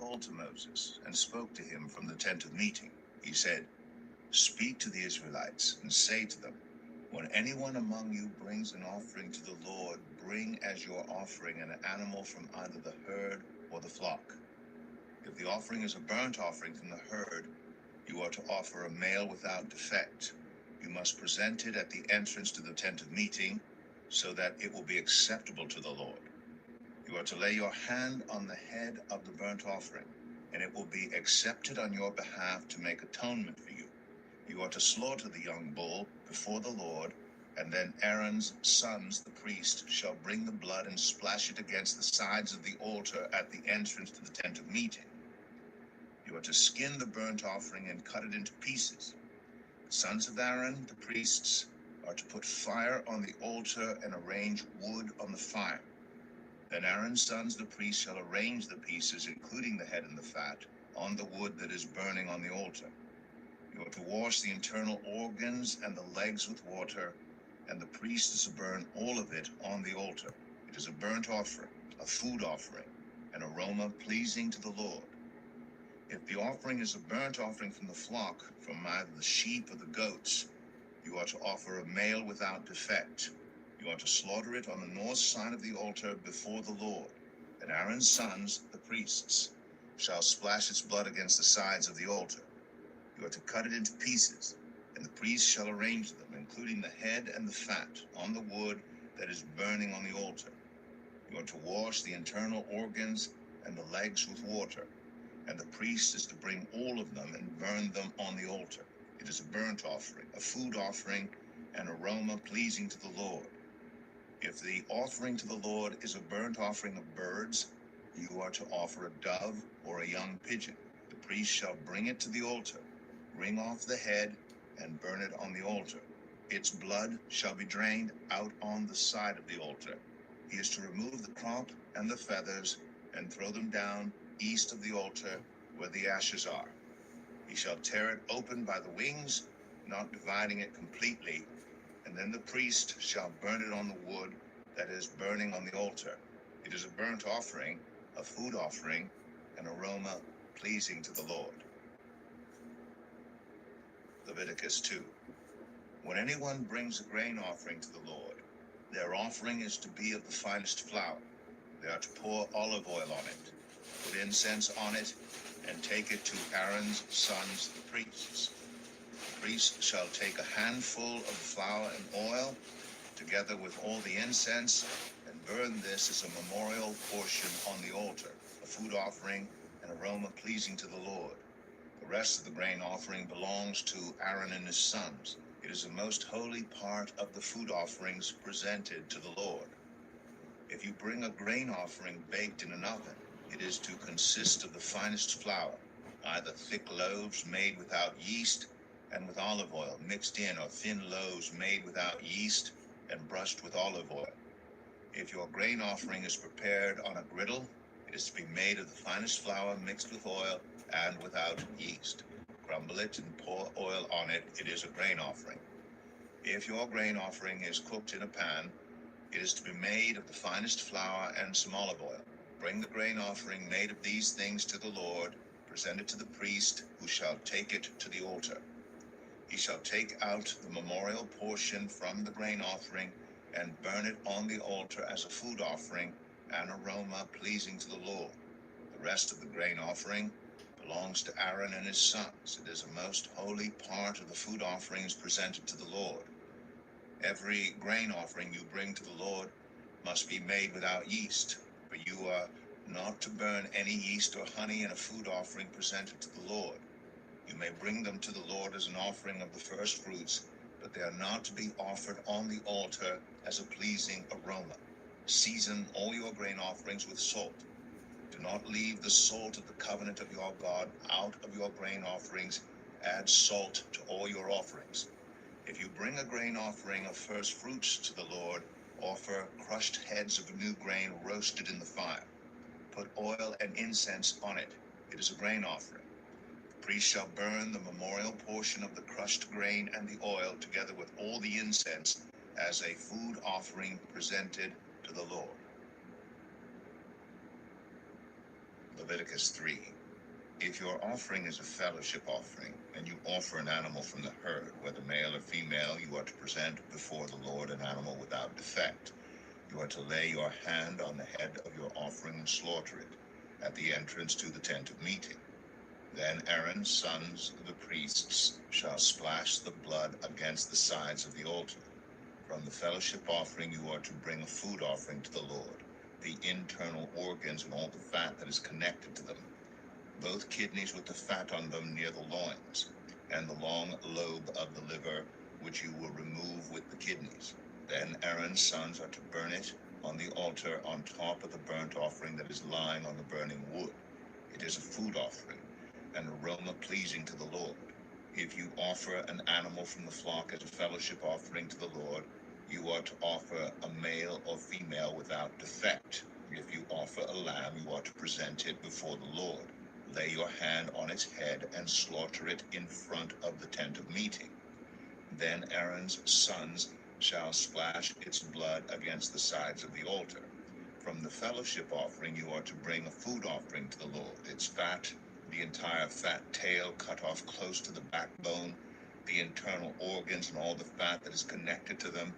called to Moses and spoke to him from the tent of meeting. He said, "Speak to the Israelites and say to them, when anyone among you brings an offering to the Lord, bring as your offering an animal from either the herd or the flock. If the offering is a burnt offering from the herd, you are to offer a male without defect. You must present it at the entrance to the tent of meeting, so that it will be acceptable to the Lord. You are to lay your hand on the head of the burnt offering, and it will be accepted on your behalf to make atonement for you. You are to slaughter the young bull before the Lord, and then Aaron's sons, the priest, shall bring the blood and splash it against the sides of the altar at the entrance to the tent of meeting. You are to skin the burnt offering and cut it into pieces. The sons of Aaron, the priests, are to put fire on the altar and arrange wood on the fire. Then Aaron's sons, the priests, shall arrange the pieces, including the head and the fat, on the wood that is burning on the altar. You are to wash the internal organs and the legs with water, and the priest is to burn all of it on the altar. It is a burnt offering, a food offering, an aroma pleasing to the Lord. If the offering is a burnt offering from the flock, from either the sheep or the goats, you are to offer a male without defect. You are to slaughter it on the north side of the altar before the Lord, and Aaron's sons, the priests, shall splash its blood against the sides of the altar. You are to cut it into pieces, and the priest shall arrange them, including the head and the fat, on the wood that is burning on the altar. You are to wash the internal organs and the legs with water, and the priest is to bring all of them and burn them on the altar. It is a burnt offering, a food offering, an aroma pleasing to the Lord. If the offering to the Lord is a burnt offering of birds, you are to offer a dove or a young pigeon. The priest shall bring it to the altar, wring off the head, and burn it on the altar. Its blood shall be drained out on the side of the altar. He is to remove the crop and the feathers and throw them down east of the altar where the ashes are. He shall tear it open by the wings, not dividing it completely, and then the priest shall burn it on the wood that is burning on the altar. It is a burnt offering, a food offering, an aroma pleasing to the Lord. Leviticus 2. When anyone brings a grain offering to the Lord, their offering is to be of the finest flour. They are to pour olive oil on it, put incense on it, and take it to Aaron's sons, the priests. The priest shall take a handful of the flour and oil, together with all the incense, and burn this as a memorial portion on the altar, a food offering, an aroma pleasing to the Lord. The rest of the grain offering belongs to Aaron and his sons. It is the most holy part of the food offerings presented to the Lord. If you bring a grain offering baked in an oven, it is to consist of the finest flour, either thick loaves made without yeast and with olive oil mixed in, or thin loaves made without yeast and brushed with olive oil. If your grain offering is prepared on a griddle, it is to be made of the finest flour mixed with oil and without yeast. Crumble it and pour oil on it. It is a grain offering. If your grain offering is cooked in a pan, it is to be made of the finest flour and some olive oil. Bring the grain offering made of these things to the Lord, present it to the priest, who shall take it to the altar. He shall take out the memorial portion from the grain offering and burn it on the altar as a food offering, an aroma pleasing to the Lord. The rest of the grain offering belongs to Aaron and his sons. It is a most holy part of the food offerings presented to the Lord. Every grain offering you bring to the Lord must be made without yeast, for you are not to burn any yeast or honey in a food offering presented to the Lord. You may bring them to the Lord as an offering of the first fruits, but they are not to be offered on the altar as a pleasing aroma. Season all your grain offerings with salt. Do not leave the salt of the covenant of your God out of your grain offerings. Add salt to all your offerings. If you bring a grain offering of first fruits to the Lord, offer crushed heads of new grain roasted in the fire. Put oil and incense on it. It is a grain offering. The priest shall burn the memorial portion of the crushed grain and the oil, together with all the incense, as a food offering presented to the Lord. Leviticus 3. If your offering is a fellowship offering, and you offer an animal from the herd, whether male or female, you are to present before the Lord an animal without defect. You are to lay your hand on the head of your offering and slaughter it at the entrance to the tent of meeting. Then Aaron's sons, the priests, shall splash the blood against the sides of the altar. From the fellowship offering you are to bring a food offering to the Lord, the internal organs and all the fat that is connected to them, both kidneys with the fat on them near the loins, and the long lobe of the liver, which you will remove with the kidneys. Then Aaron's sons are to burn it on the altar on top of the burnt offering that is lying on the burning wood. It is a food offering, an aroma pleasing to the Lord. If you offer an animal from the flock as a fellowship offering to the Lord, you are to offer a male or female without defect. If you offer a lamb, you are to present it before the Lord. Lay your hand on its head and slaughter it in front of the tent of meeting. Then Aaron's sons shall splash its blood against the sides of the altar. From the fellowship offering you are to bring a food offering to the Lord, its fat, the entire fat tail cut off close to the backbone, the internal organs and all the fat that is connected to them,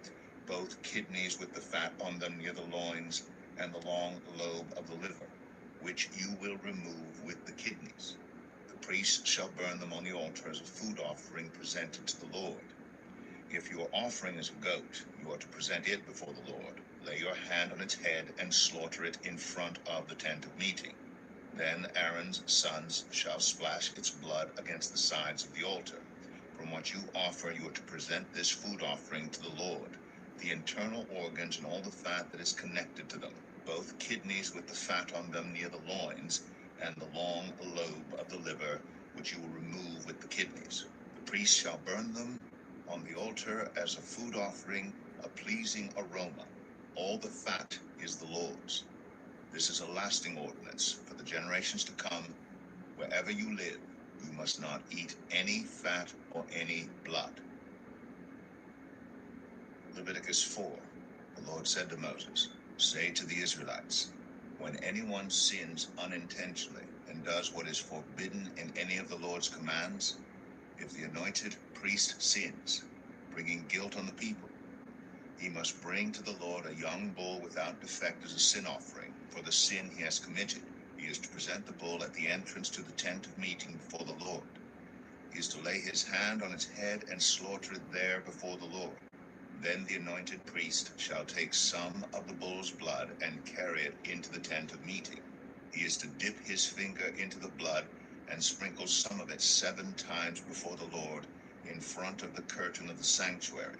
both kidneys with the fat on them near the loins, and the long lobe of the liver, which you will remove with the kidneys. The priest shall burn them on the altar as a food offering presented to the Lord. If your offering is a goat, you are to present it before the Lord. Lay your hand on its head and slaughter it in front of the tent of meeting. Then Aaron's sons shall splash its blood against the sides of the altar. From what you offer, you are to present this food offering to the Lord, the internal organs and all the fat that is connected to them, both kidneys with the fat on them near the loins, and the long lobe of the liver, which you will remove with the kidneys. The priest shall burn them on the altar as a food offering, a pleasing aroma. All the fat is the Lord's. This is a lasting ordinance for the generations to come. Wherever you live, you must not eat any fat or any blood. Leviticus 4. The Lord said to Moses, say to the Israelites, when anyone sins unintentionally and does what is forbidden in any of the Lord's commands, if the anointed priest sins, bringing guilt on the people, he must bring to the Lord a young bull without defect as a sin offering for the sin he has committed. He is to present the bull at the entrance to the tent of meeting before the Lord. He is to lay his hand on its head and slaughter it there before the Lord. Then the anointed priest shall take some of the bull's blood and carry it into the tent of meeting. He is to dip his finger into the blood and sprinkle some of it 7 times before the Lord in front of the curtain of the sanctuary.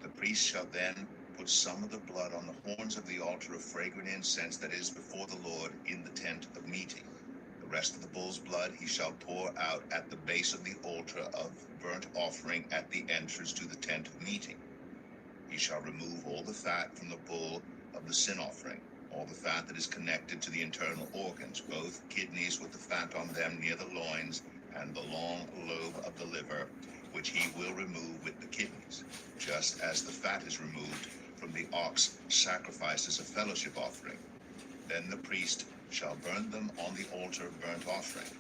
The priest shall then put some of the blood on the horns of the altar of fragrant incense that is before the Lord in the tent of meeting. The rest of the bull's blood he shall pour out at the base of the altar of burnt offering at the entrance to the tent of meeting. He shall remove all the fat from the bull of the sin offering, all the fat that is connected to the internal organs, both kidneys with the fat on them near the loins, and the long lobe of the liver, which he will remove with the kidneys, just as the fat is removed from the ox sacrificed as a fellowship offering. Then the priest shall burn them on the altar of burnt offering.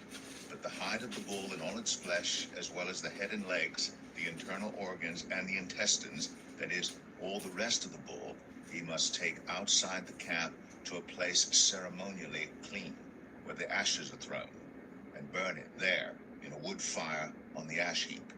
But the hide of the bull and all its flesh, as well as the head and legs, the internal organs, and the intestines, that is, all the rest of the bull, he must take outside the camp to a place ceremonially clean, where the ashes are thrown, and burn it there in a wood fire on the ash heap.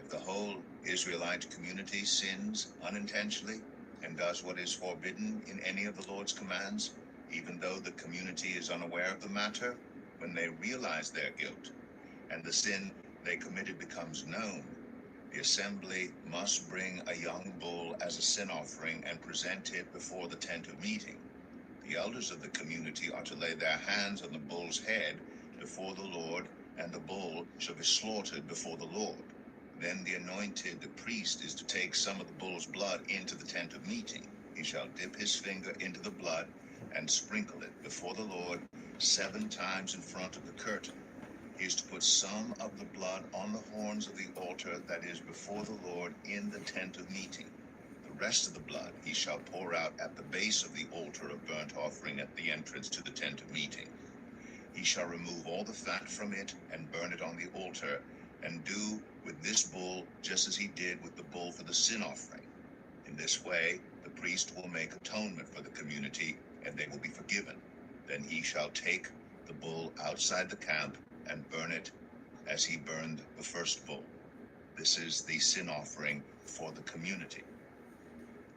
If the whole Israelite community sins unintentionally and does what is forbidden in any of the Lord's commands, even though the community is unaware of the matter, when they realize their guilt and the sin they committed becomes known, the assembly must bring a young bull as a sin offering and present it before the tent of meeting. The elders of the community are to lay their hands on the bull's head before the Lord, and the bull shall be slaughtered before the Lord. Then the anointed priest is to take some of the bull's blood into the tent of meeting. He shall dip his finger into the blood and sprinkle it before the Lord 7 times in front of the curtain. He is to put some of the blood on the horns of the altar that is before the Lord in the tent of meeting. The rest of the blood he shall pour out at the base of the altar of burnt offering at the entrance to the tent of meeting. He shall remove all the fat from it and burn it on the altar, and do with this bull just as he did with the bull for the sin offering. In this way, the priest will make atonement for the community, and they will be forgiven. Then he shall take the bull outside the camp and burn it as he burned the first bull. This is the sin offering for the community.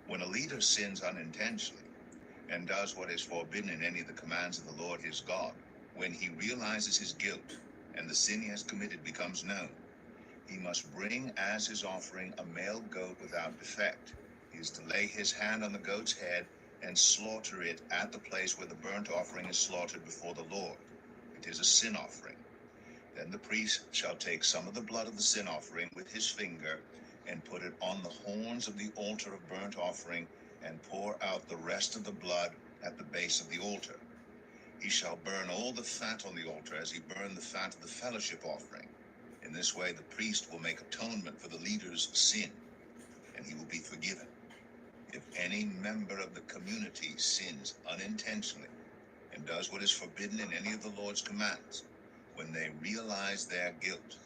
When a leader sins unintentionally and does what is forbidden in any of the commands of the Lord his God, when he realizes his guilt and the sin he has committed becomes known, he must bring as his offering a male goat without defect. He is to lay his hand on the goat's head and slaughter it at the place where the burnt offering is slaughtered before the Lord. It is a sin offering. Then the priest shall take some of the blood of the sin offering with his finger and put it on the horns of the altar of burnt offering and pour out the rest of the blood at the base of the altar. He shall burn all the fat on the altar as he burned the fat of the fellowship offering. In this way the priest will make atonement for the leader's sin, and he will be forgiven. If any member of the community sins unintentionally and does what is forbidden in any of the Lord's commands, when they realize their guilt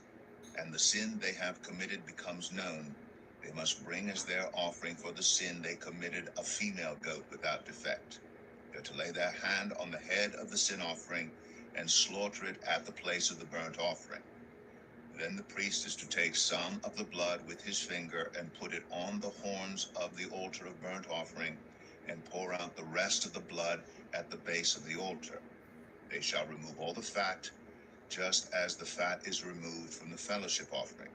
and the sin they have committed becomes known, they must bring as their offering for the sin they committed a female goat without defect. They are to lay their hand on the head of the sin offering and slaughter it at the place of the burnt offering. Then the priest is to take some of the blood with his finger and put it on the horns of the altar of burnt offering and pour out the rest of the blood at the base of the altar. They shall remove all the fat, just as the fat is removed from the fellowship offering,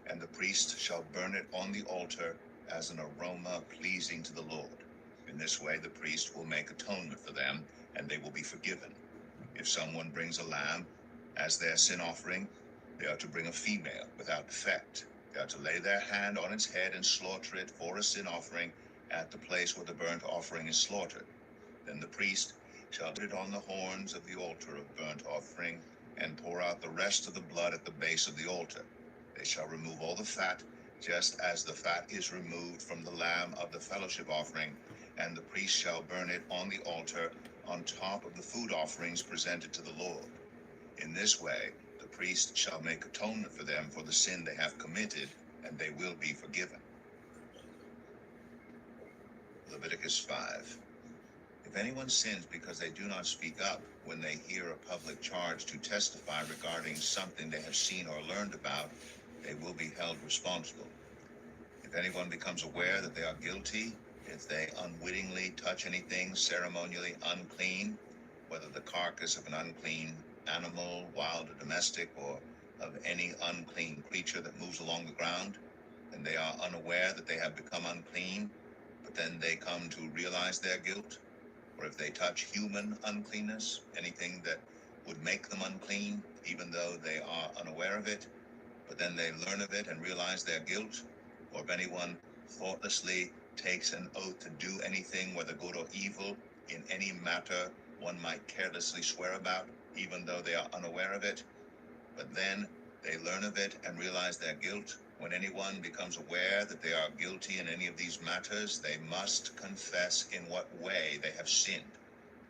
and the priest shall burn it on the altar as an aroma pleasing to the Lord. In this way the priest will make atonement for them, and they will be forgiven. If someone brings a lamb as their sin offering, they are to bring a female without defect. They are to lay their hand on its head and slaughter it for a sin offering at the place where the burnt offering is slaughtered. Then the priest shall put it on the horns of the altar of burnt offering and pour out the rest of the blood at the base of the altar. They shall remove all the fat, just as the fat is removed from the lamb of the fellowship offering, and the priest shall burn it on the altar on top of the food offerings presented to the Lord. In this way, the priest shall make atonement for them for the sin they have committed, and they will be forgiven. Leviticus 5. If anyone sins because they do not speak up when they hear a public charge to testify regarding something they have seen or learned about, they will be held responsible. If anyone becomes aware that they are guilty, if they unwittingly touch anything ceremonially unclean, whether the carcass of an unclean animal, wild or domestic, or of any unclean creature that moves along the ground, and they are unaware that they have become unclean, but then they come to realize their guilt, or if they touch human uncleanness, anything that would make them unclean, even though they are unaware of it, but then they learn of it and realize their guilt, or if anyone thoughtlessly takes an oath to do anything, whether good or evil, in any matter one might carelessly swear about, even though they are unaware of it, but then they learn of it and realize their guilt. When anyone becomes aware that they are guilty in any of these matters, they must confess in what way they have sinned.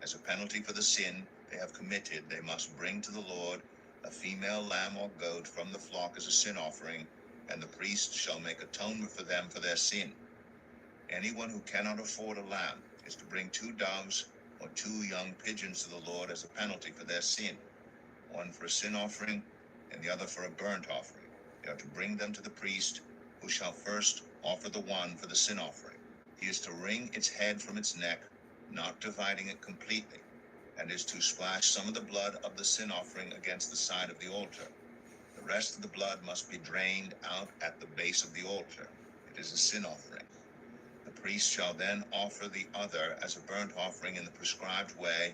As a penalty for the sin they have committed, they must bring to the Lord a female lamb or goat from the flock as a sin offering, and the priest shall make atonement for them for their sin. Anyone who cannot afford a lamb is to bring 2 doves or 2 young pigeons to the Lord as a penalty for their sin, one for a sin offering and the other for a burnt offering. They are to bring them to the priest, who shall first offer the one for the sin offering. He is to wring its head from its neck, not dividing it completely, and is to splash some of the blood of the sin offering against the side of the altar. The rest of the blood must be drained out at the base of the altar. It is a sin offering. The priest shall then offer the other as a burnt offering in the prescribed way,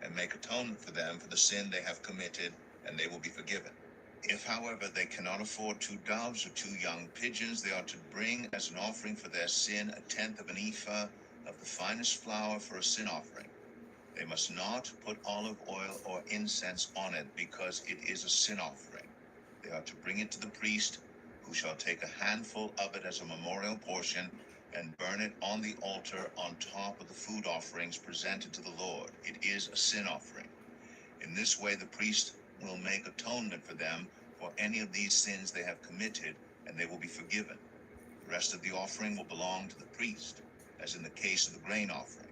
and make atonement for them for the sin they have committed, and they will be forgiven. If, however, they cannot afford 2 doves or 2 young pigeons, they are to bring as an offering for their sin 1/10 of an ephah of the finest flour for a sin offering. They must not put olive oil or incense on it, because it is a sin offering. They are to bring it to the priest, who shall take a handful of it as a memorial portion and burn it on the altar on top of the food offerings presented to the Lord. It is a sin offering. In this way the priest will make atonement for them for any of these sins they have committed, and they will be forgiven. The rest of the offering will belong to the priest, as in the case of the grain offering.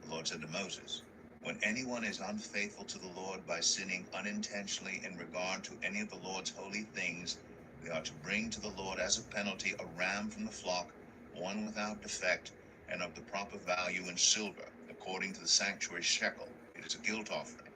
The Lord said to Moses, when anyone is unfaithful to the Lord by sinning unintentionally in regard to any of the Lord's holy things, they are to bring to the Lord as a penalty a ram from the flock, one without defect, and of the proper value in silver, according to the sanctuary shekel. It is a guilt offering.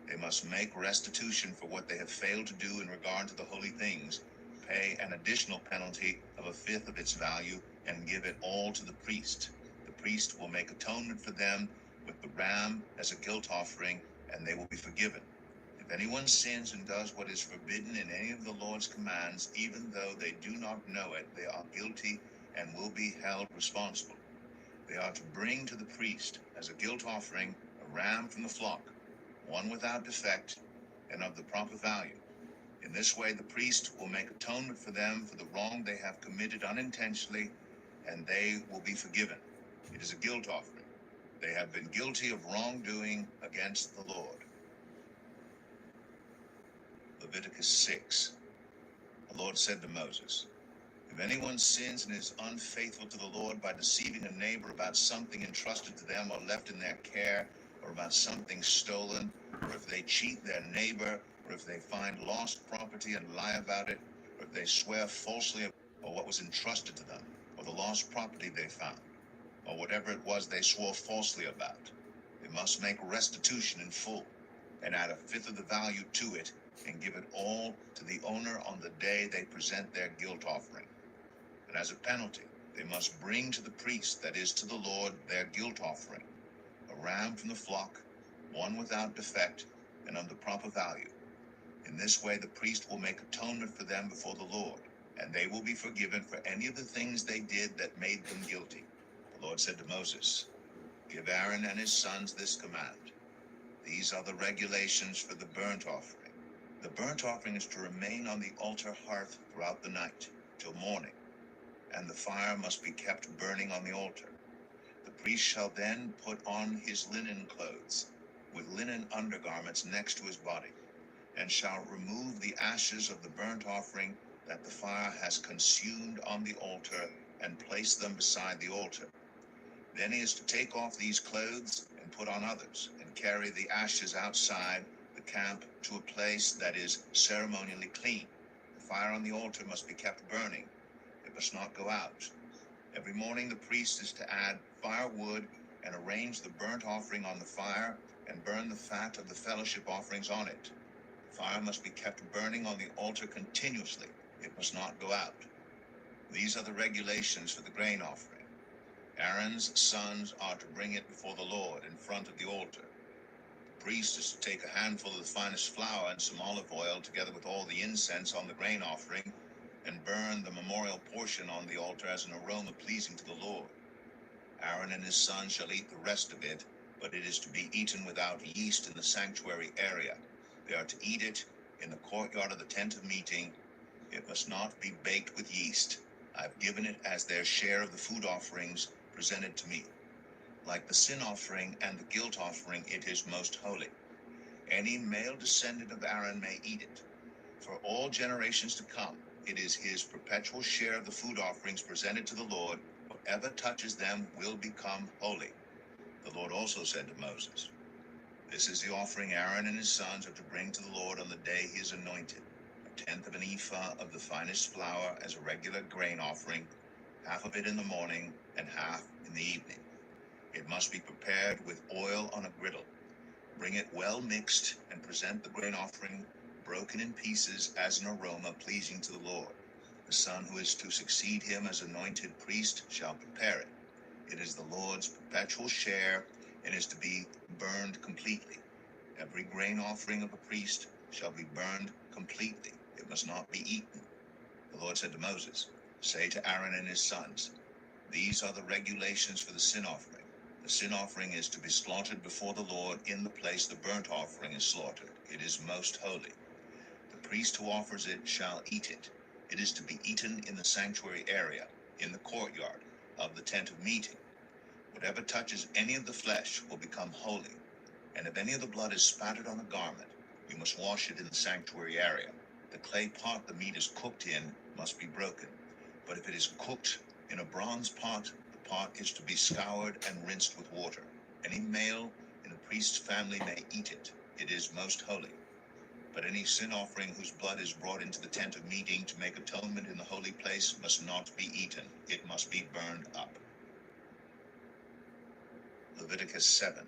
They must make restitution for what they have failed to do in regard to the holy things, pay an additional penalty of a fifth of its value, and give it all to the priest. The priest will make atonement for them with the ram as a guilt offering, and they will be forgiven. If anyone sins and does what is forbidden in any of the Lord's commands, even though they do not know it, they are guilty and will be held responsible. They are to bring to the priest as a guilt offering a ram from the flock, one without defect and of the proper value. In this way the priest will make atonement for them for the wrong they have committed unintentionally, and they will be forgiven. It is a guilt offering. They have been guilty of wrongdoing against the Lord. Leviticus 6. The Lord said to Moses, if anyone sins and is unfaithful to the Lord by deceiving a neighbor about something entrusted to them or left in their care, or about something stolen, or if they cheat their neighbor, or if they find lost property and lie about it, or if they swear falsely about what was entrusted to them, or the lost property they found, or whatever it was they swore falsely about, they must make restitution in full, and add a fifth of the value to it, and give it all to the owner on the day they present their guilt offering. And as a penalty, they must bring to the priest, that is, to the Lord, their guilt offering, a ram from the flock, one without defect, and of the proper value. In this way the priest will make atonement for them before the Lord, and they will be forgiven for any of the things they did that made them guilty. The Lord said to Moses, give Aaron and his sons this command. These are the regulations for the burnt offering. The burnt offering is to remain on the altar hearth throughout the night, till morning, and the fire must be kept burning on the altar. The priest shall then put on his linen clothes, with linen undergarments next to his body, and shall remove the ashes of the burnt offering that the fire has consumed on the altar, and place them beside the altar. Then he is to take off these clothes and put on others, and carry the ashes outside the camp to a place that is ceremonially clean. The fire on the altar must be kept burning. It must not go out. Every morning the priest is to add firewood and arrange the burnt offering on the fire, and burn the fat of the fellowship offerings on it. The fire must be kept burning on the altar continuously. It must not go out. These are the regulations for the grain offering. Aaron's sons are to bring it before the Lord in front of the altar. The priest is to take a handful of the finest flour and some olive oil, together with all the incense on the grain offering, and burn the memorial portion on the altar as an aroma pleasing to the Lord. Aaron and his sons shall eat the rest of it, but it is to be eaten without yeast in the sanctuary area. They are to eat it in the courtyard of the tent of meeting. It must not be baked with yeast. I have given it as their share of the food offerings presented to me. Like the sin offering and the guilt offering, it is most holy. Any male descendant of Aaron may eat it. For all generations to come, it is his perpetual share of the food offerings presented to the Lord. Whatever touches them will become holy. The Lord also said to Moses, this is the offering Aaron and his sons are to bring to the Lord on the day he is anointed: a tenth of an ephah of the finest flour as a regular grain offering, half of it in the morning and half in the evening. It must be prepared with oil on a griddle. Bring it well mixed, and present the grain offering broken in pieces as an aroma pleasing to the Lord. The son who is to succeed him as anointed priest shall prepare it. It is the Lord's perpetual share, and is to be burned completely. Every grain offering of a priest shall be burned completely. It must not be eaten. The Lord said to Moses, say to Aaron and his sons, these are the regulations for the sin offering. The sin offering is to be slaughtered before the Lord in the place the burnt offering is slaughtered. It is most holy. The priest who offers it shall eat it. It is to be eaten in the sanctuary area, in the courtyard of the tent of meeting. Whatever touches any of the flesh will become holy. And if any of the blood is spattered on a garment, you must wash it in the sanctuary area. The clay pot the meat is cooked in must be broken. But if it is cooked in a bronze pot, the pot is to be scoured and rinsed with water. Any male in a priest's family may eat it. It is most holy. But any sin offering whose blood is brought into the tent of meeting to make atonement in the holy place must not be eaten. It must be burned up. Leviticus 7.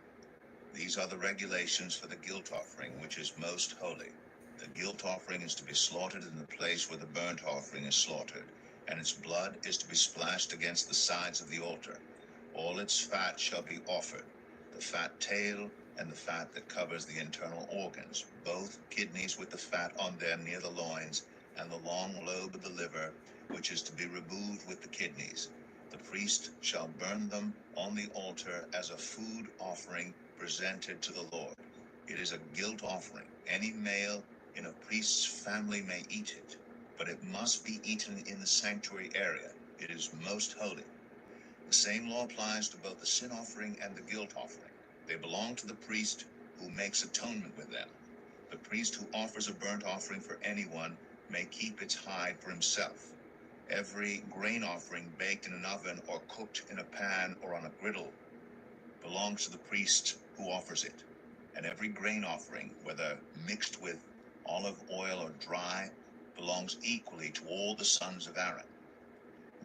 These are the regulations for the guilt offering, which is most holy. The guilt offering is to be slaughtered in the place where the burnt offering is slaughtered, and its blood is to be splashed against the sides of the altar. All its fat shall be offered, the fat tail and the fat that covers the internal organs, both kidneys with the fat on them near the loins, and the long lobe of the liver, which is to be removed with the kidneys. The priest shall burn them on the altar as a food offering presented to the Lord. It is a guilt offering. Any male in a priest's family may eat it, but it must be eaten in the sanctuary area. It is most holy. The same law applies to both the sin offering and the guilt offering. They belong to the priest who makes atonement with them. The priest who offers a burnt offering for anyone may keep its hide for himself. Every grain offering baked in an oven or cooked in a pan or on a griddle belongs to the priest who offers it. And every grain offering, whether mixed with olive oil or dry, belongs equally to all the sons of Aaron.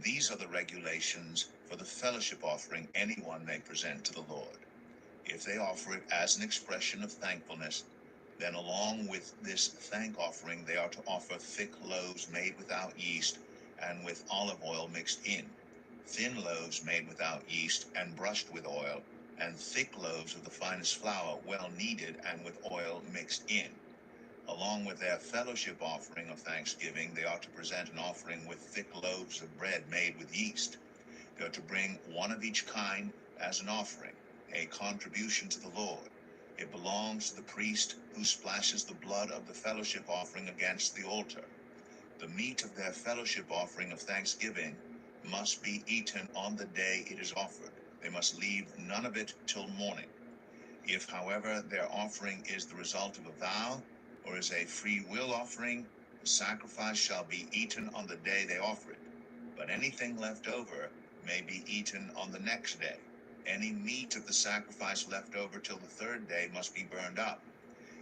These are the regulations for the fellowship offering anyone may present to the Lord. If they offer it as an expression of thankfulness, then along with this thank offering they are to offer thick loaves made without yeast and with olive oil mixed in, thin loaves made without yeast and brushed with oil, and thick loaves of the finest flour, well kneaded and with oil mixed in. Along with their fellowship offering of thanksgiving, they are to present an offering with thick loaves of bread made with yeast. They are to bring one of each kind as an offering, a contribution to the Lord. It belongs to the priest who splashes the blood of the fellowship offering against the altar. The meat of their fellowship offering of thanksgiving must be eaten on the day it is offered. They must leave none of it till morning. If, however, their offering is the result of a vow or is a free will offering, the sacrifice shall be eaten on the day they offer it. But anything left over may be eaten on the next day. Any meat of the sacrifice left over till the third day must be burned up.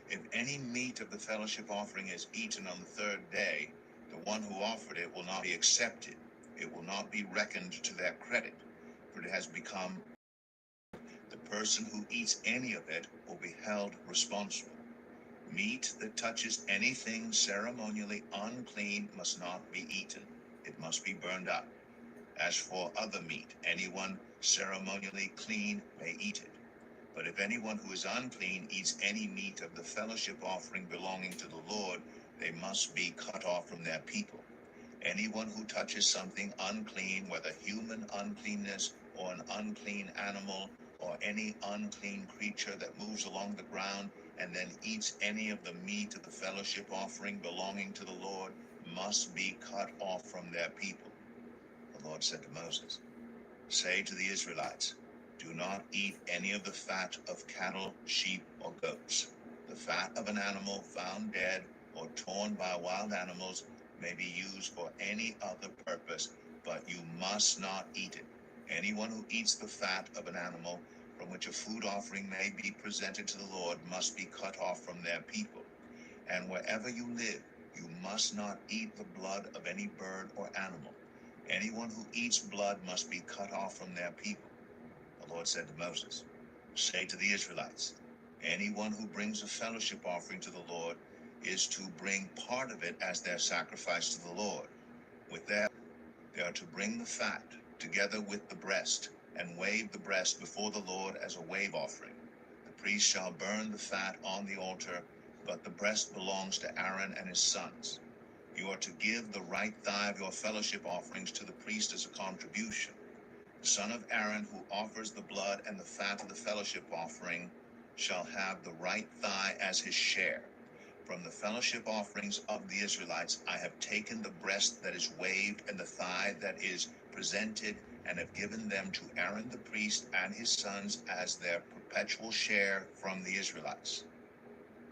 If any meat of the fellowship offering is eaten on the third day, the one who offered it will not be accepted. It will not be reckoned to their credit, for it has become. The person who eats any of it will be held responsible. Meat that touches anything ceremonially unclean must not be eaten. It must be burned up. As for other meat, anyone ceremonially clean may eat it. But if anyone who is unclean eats any meat of the fellowship offering belonging to the Lord, they must be cut off from their people. Anyone who touches something unclean, whether human uncleanness or an unclean animal or any unclean creature that moves along the ground, and then eats any of the meat of the fellowship offering belonging to the Lord, must be cut off from their people. The Lord said to Moses, "Say to the Israelites, do not eat any of the fat of cattle, sheep, or goats. The fat of an animal found dead or torn by wild animals may be used for any other purpose, but you must not eat it. Anyone who eats the fat of an animal from which a food offering may be presented to the Lord must be cut off from their people. And wherever you live, you must not eat the blood of any bird or animal. Anyone who eats blood must be cut off from their people." The Lord said to Moses, "Say to the Israelites, anyone who brings a fellowship offering to the Lord is to bring part of it as their sacrifice to the Lord. With that, they are to bring the fat together with the breast and wave the breast before the Lord as a wave offering. The priest shall burn the fat on the altar, but the breast belongs to Aaron and his sons. You are to give the right thigh of your fellowship offerings to the priest as a contribution. The son of Aaron who offers the blood and the fat of the fellowship offering shall have the right thigh as his share. From the fellowship offerings of the Israelites I have taken the breast that is waved and the thigh that is presented and have given them to Aaron the priest and his sons as their perpetual share from the Israelites.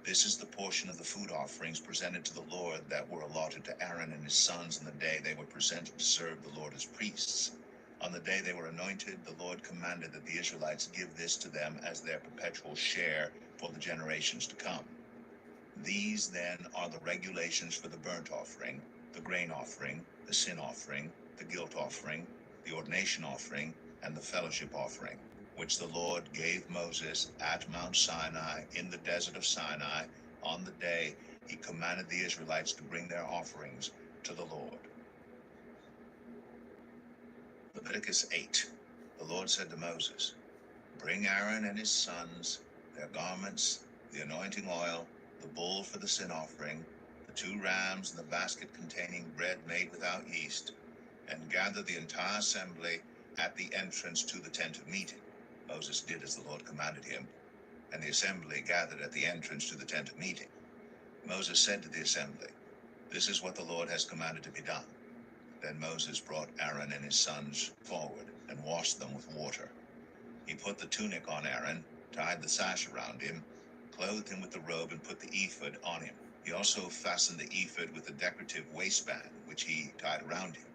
This is the portion of the food offerings presented to the Lord that were allotted to Aaron and his sons on the day they were presented to serve the Lord as priests. On the day they were anointed, the Lord commanded that the Israelites give this to them as their perpetual share for the generations to come. These then are the regulations for the burnt offering, the grain offering, the sin offering, the guilt offering, the ordination offering, and the fellowship offering, which the Lord gave Moses at Mount Sinai in the desert of Sinai on the day he commanded the Israelites to bring their offerings to the Lord. Leviticus 8. The Lord said to Moses, "Bring Aaron and his sons, their garments, the anointing oil, the bull for the sin offering, the 2 rams, and the basket containing bread made without yeast, and gather the entire assembly at the entrance to the tent of meeting." Moses did as the Lord commanded him, and the assembly gathered at the entrance to the tent of meeting. Moses said to the assembly, "This is what the Lord has commanded to be done." Then Moses brought Aaron and his sons forward and washed them with water. He put the tunic on Aaron, tied the sash around him, clothed him with the robe, and put the ephod on him. He also fastened the ephod with a decorative waistband, which he tied around him.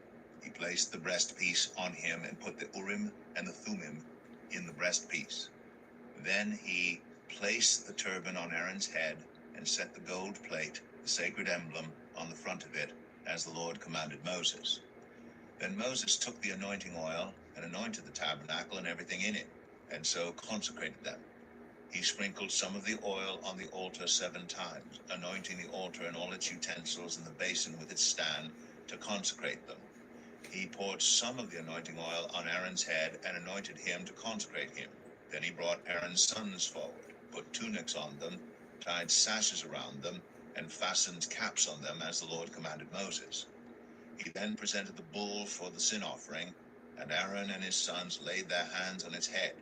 He placed the breastpiece on him and put the Urim and the Thummim in the breastpiece. Then he placed the turban on Aaron's head and set the gold plate, the sacred emblem, on the front of it, as the Lord commanded Moses. Then Moses took the anointing oil and anointed the tabernacle and everything in it, and so consecrated them. He sprinkled some of the oil on the altar 7 times, anointing the altar and all its utensils and the basin with its stand to consecrate them. He poured some of the anointing oil on Aaron's head and anointed him to consecrate him. Then he brought Aaron's sons forward, put tunics on them, tied sashes around them, and fastened caps on them as the Lord commanded Moses. He then presented the bull for the sin offering, and Aaron and his sons laid their hands on its head.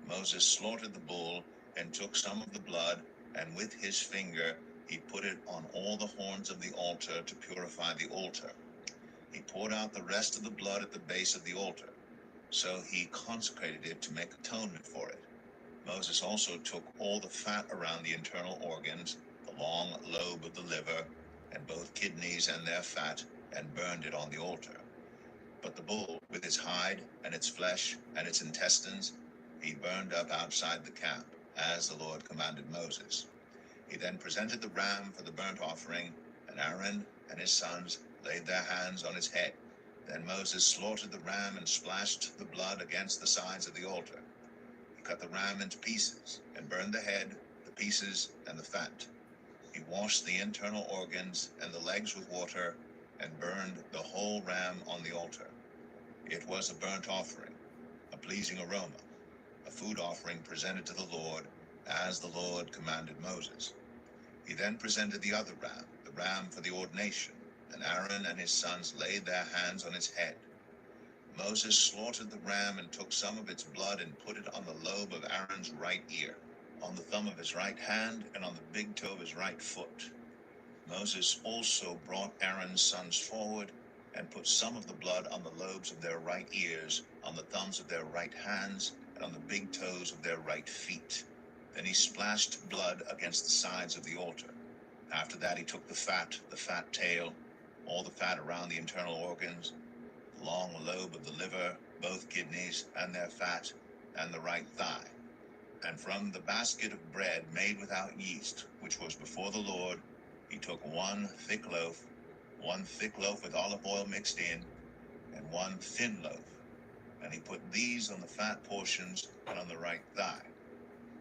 Moses slaughtered the bull and took some of the blood, and with his finger he put it on all the horns of the altar to purify the altar. He poured out the rest of the blood at the base of the altar. So he consecrated it to make atonement for it. Moses also took all the fat around the internal organs, the long lobe of the liver, and both kidneys and their fat, and burned it on the altar. But the bull, with its hide and its flesh and its intestines, he burned up outside the camp, as the Lord commanded Moses. He then presented the ram for the burnt offering, and Aaron and his sons laid their hands on its head. Then Moses slaughtered the ram and splashed the blood against the sides of the altar. He cut the ram into pieces and burned the head, the pieces, and the fat. He washed the internal organs and the legs with water and burned the whole ram on the altar. It was a burnt offering, a pleasing aroma, a food offering presented to the Lord, as the Lord commanded Moses. He then presented the other ram, the ram for the ordination, and Aaron and his sons laid their hands on its head. Moses slaughtered the ram and took some of its blood and put it on the lobe of Aaron's right ear, on the thumb of his right hand, and on the big toe of his right foot. Moses also brought Aaron's sons forward and put some of the blood on the lobes of their right ears, on the thumbs of their right hands, and on the big toes of their right feet. Then he splashed blood against the sides of the altar. After that he took the fat tail, all the fat around the internal organs, the long lobe of the liver, both kidneys and their fat, and the right thigh. And from the basket of bread made without yeast, which was before the Lord, he took one thick loaf with olive oil mixed in, and one thin loaf. And he put these on the fat portions and on the right thigh.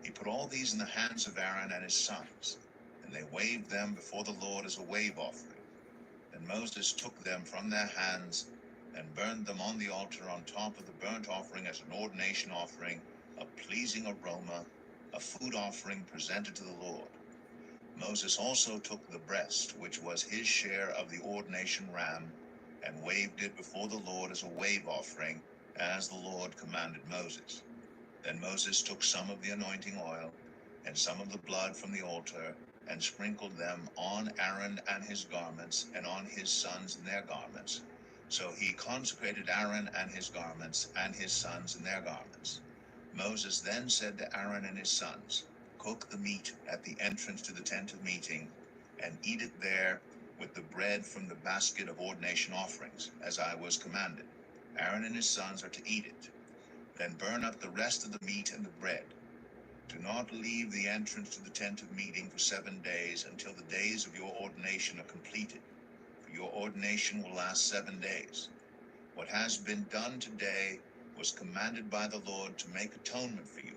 He put all these in the hands of Aaron and his sons, and they waved them before the Lord as a wave offering. Then Moses took them from their hands and burned them on the altar on top of the burnt offering as an ordination offering, a pleasing aroma, a food offering presented to the Lord. Moses also took the breast, which was his share of the ordination ram, and waved it before the Lord as a wave offering, as the Lord commanded Moses. Then Moses took some of the anointing oil and some of the blood from the altar, and sprinkled them on Aaron and his garments, and on his sons and their garments, So he consecrated Aaron and his garments, and his sons and their garments. Moses then said to Aaron and his sons, "Cook the meat at the entrance to the tent of meeting, and eat it there with the bread from the basket of ordination offerings, as I was commanded. Aaron and his sons are to eat it. Then burn up the rest of the meat and the bread. Do not leave the entrance to the tent of meeting for 7 days until the days of your ordination are completed, for your ordination will last 7 days. What has been done today was commanded by the Lord to make atonement for you.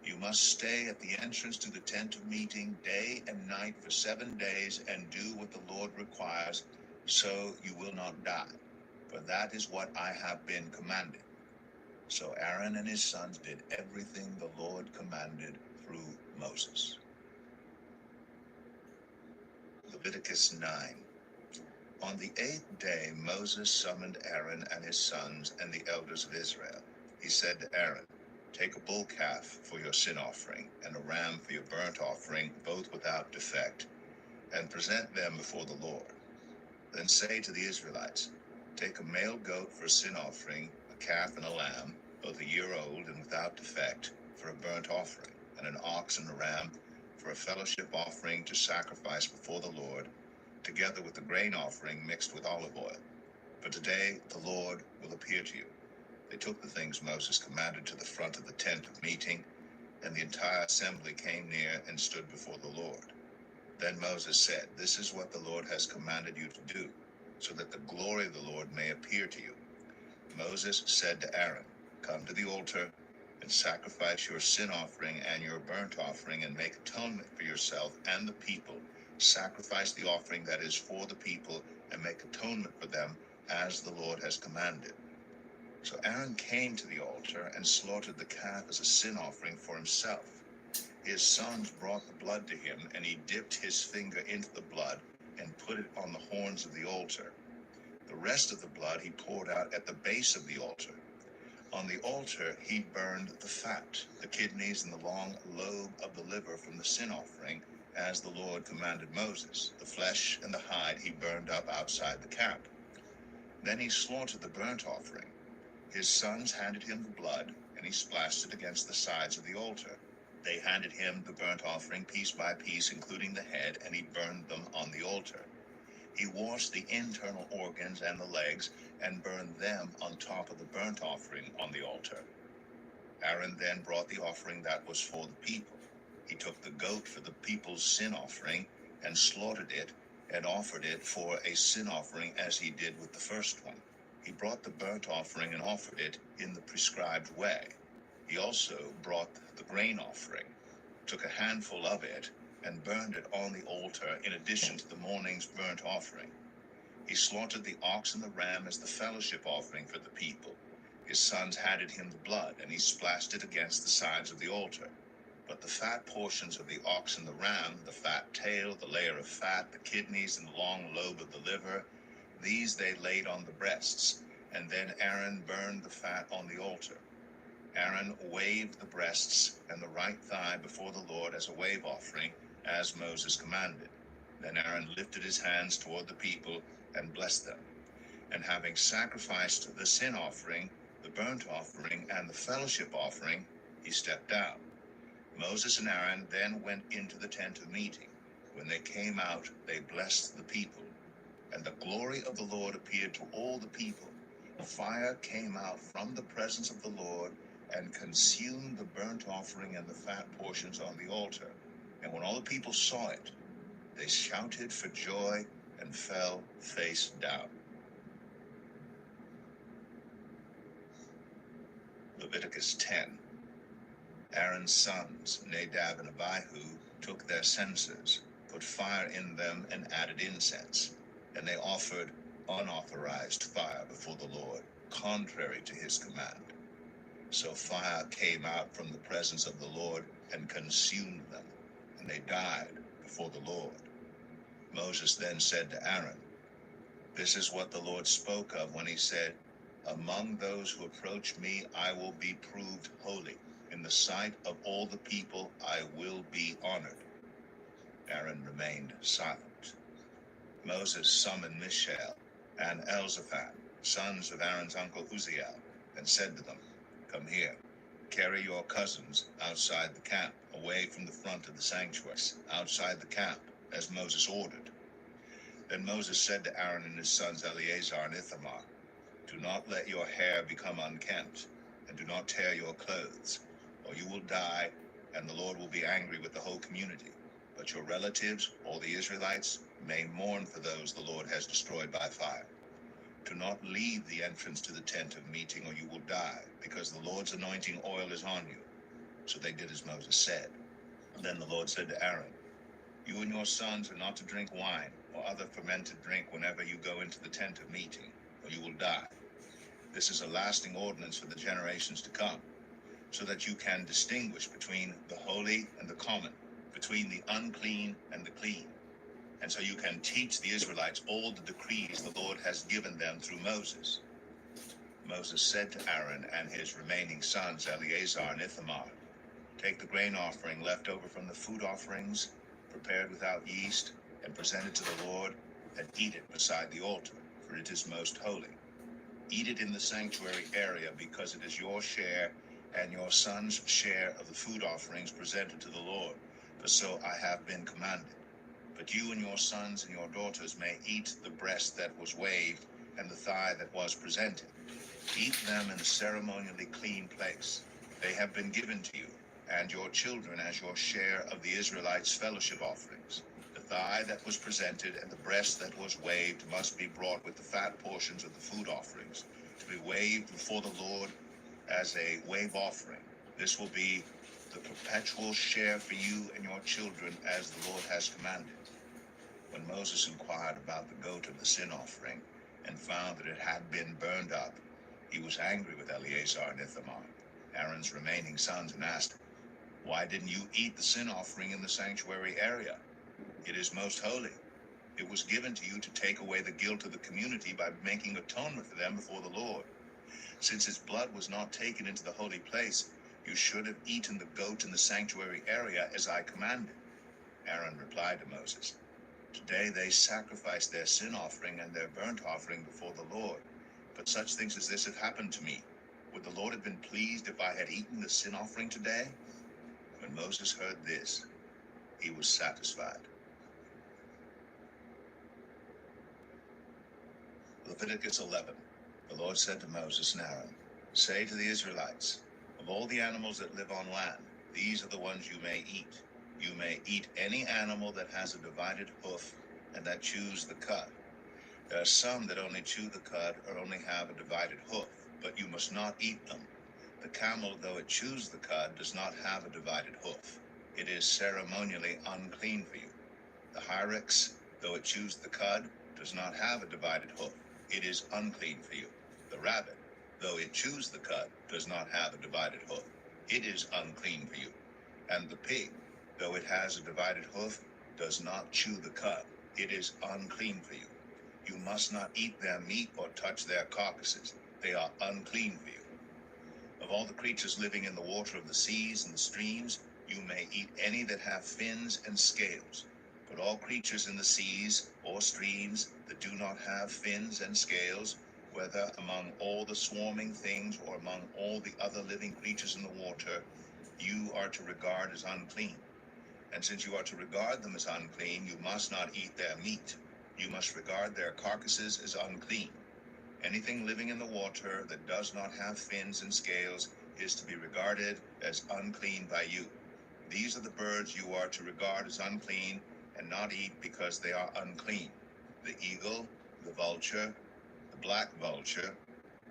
You must stay at the entrance to the tent of meeting day and night for 7 days and do what the Lord requires, so you will not die. For that is what I have been commanded." So Aaron and his sons did everything the Lord commanded through Moses. Leviticus 9. On the 8th day Moses summoned Aaron and his sons and the elders of Israel. He said to Aaron, "Take a bull calf for your sin offering and a ram for your burnt offering, both without defect, and present them before the Lord. Then say to the Israelites, take a male goat for a sin offering, a calf and a lamb, both a year old and without defect, for a burnt offering, and an ox and a ram for a fellowship offering to sacrifice before the Lord, together with the grain offering mixed with olive oil. For today the Lord will appear to you." They took the things Moses commanded to the front of the tent of meeting, and the entire assembly came near and stood before the Lord. Then Moses said, "This is what the Lord has commanded you to do, so that the glory of the Lord may appear to you." Moses said to Aaron, "Come to the altar and sacrifice your sin offering and your burnt offering, and make atonement for yourself and the people. Sacrifice the offering that is for the people, and make atonement for them as the Lord has commanded." So Aaron came to the altar and slaughtered the calf as a sin offering for himself. His sons brought the blood to him, and he dipped his finger into the blood and put it on the horns of the altar. The rest of the blood he poured out at the base of the altar. On the altar he burned the fat, the kidneys, and the long lobe of the liver from the sin offering, as the Lord commanded Moses. The flesh and the hide he burned up outside the camp. Then he slaughtered the burnt offering. His sons handed him the blood, and he splashed it against the sides of the altar. They handed him the burnt offering piece by piece, including the head, and he burned them on the altar. He washed the internal organs and the legs and burned them on top of the burnt offering on the altar. Aaron then brought the offering that was for the people. He took the goat for the people's sin offering and slaughtered it and offered it for a sin offering as he did with the first one. He brought the burnt offering and offered it in the prescribed way. He also brought the grain offering, took a handful of it, and burned it on the altar in addition to the morning's burnt offering. He slaughtered the ox and the ram as the fellowship offering for the people. His sons handed him the blood, and he splashed it against the sides of the altar. But the fat portions of the ox and the ram, the fat tail, the layer of fat, the kidneys, and the long lobe of the liver, these they laid on the breasts, and then Aaron burned the fat on the altar. Aaron waved the breasts and the right thigh before the Lord as a wave offering, as Moses commanded. Then Aaron lifted his hands toward the people and blessed them. And having sacrificed the sin offering, the burnt offering, and the fellowship offering, he stepped down. Moses and Aaron then went into the tent of meeting. When they came out, they blessed the people. And the glory of the Lord appeared to all the people. Fire came out from the presence of the Lord and consumed the burnt offering and the fat portions on the altar. And when all the people saw it, they shouted for joy and fell face down. Leviticus 10. Aaron's sons, Nadab and Abihu, took their censers, put fire in them, and added incense. And they offered unauthorized fire before the Lord, contrary to his command. So fire came out from the presence of the Lord and consumed them, and they died before the Lord. Moses then said to Aaron, "This is what the Lord spoke of when he said, 'Among those who approach me, I will be proved holy. In the sight of all the people, I will be honored.'" Aaron remained silent. Moses summoned Mishael and Elzaphan, sons of Aaron's uncle Uzziel, and said to them, "Come here, carry your cousins outside the camp, away from the front of the sanctuary, outside the camp, as Moses ordered." Then Moses said to Aaron and his sons Eleazar and Ithamar, "Do not let your hair become unkempt, and do not tear your clothes, or you will die, and the Lord will be angry with the whole community. But your relatives, all the Israelites, may mourn for those the Lord has destroyed by fire. Do not leave the entrance to the tent of meeting, or you will die, because the Lord's anointing oil is on you." So they did as Moses said. Then the Lord said to Aaron, "You and your sons are not to drink wine or other fermented drink whenever you go into the tent of meeting, or you will die. This is a lasting ordinance for the generations to come, so that you can distinguish between the holy and the common, between the unclean and the clean, and so you can teach the Israelites all the decrees the Lord has given them through Moses." Moses said to Aaron and his remaining sons, Eleazar and Ithamar, "Take the grain offering left over from the food offerings, prepared without yeast, and present it to the Lord, and eat it beside the altar, for it is most holy. Eat it in the sanctuary area, because it is your share and your son's share of the food offerings presented to the Lord, for so I have been commanded. But you and your sons and your daughters may eat the breast that was waved and the thigh that was presented. Eat them in a ceremonially clean place. They have been given to you and your children as your share of the Israelites' fellowship offerings. The thigh that was presented and the breast that was waved must be brought with the fat portions of the food offerings, to be waved before the Lord as a wave offering. This will be the perpetual share for you and your children, as the Lord has commanded." When Moses inquired about the goat of the sin offering and found that it had been burned up, he was angry with Eleazar and Ithamar, Aaron's remaining sons, and asked, "Why didn't you eat the sin offering in the sanctuary area? It is most holy. It was given to you to take away the guilt of the community by making atonement for them before the Lord. Since its blood was not taken into the holy place, you should have eaten the goat in the sanctuary area as I commanded." Aaron replied to Moses, "Today they sacrificed their sin offering and their burnt offering before the Lord. But such things as this have happened to me. Would the Lord have been pleased if I had eaten the sin offering today?" When Moses heard this, he was satisfied. Leviticus 11. The Lord said to Moses and Aaron, "Say to the Israelites, of all the animals that live on land, these are the ones you may eat. You may eat any animal that has a divided hoof and that chews the cud. There are some that only chew the cud or only have a divided hoof, but you must not eat them. The camel, though it chews the cud, does not have a divided hoof. It is ceremonially unclean for you. The hyrax, though it chews the cud, does not have a divided hoof. It is unclean for you. The rabbit, though it chews the cud, does not have a divided hoof. It is unclean for you. And the pig, though it has a divided hoof, does not chew the cud. It is unclean for you. You must not eat their meat or touch their carcasses. They are unclean for you. Of all the creatures living in the water of the seas and the streams, you may eat any that have fins and scales. But all creatures in the seas or streams that do not have fins and scales, whether among all the swarming things or among all the other living creatures in the water, you are to regard as unclean. And since you are to regard them as unclean, you must not eat their meat. You must regard their carcasses as unclean. Anything living in the water that does not have fins and scales is to be regarded as unclean by you. These are the birds you are to regard as unclean and not eat because they are unclean: the eagle, the vulture, the black vulture,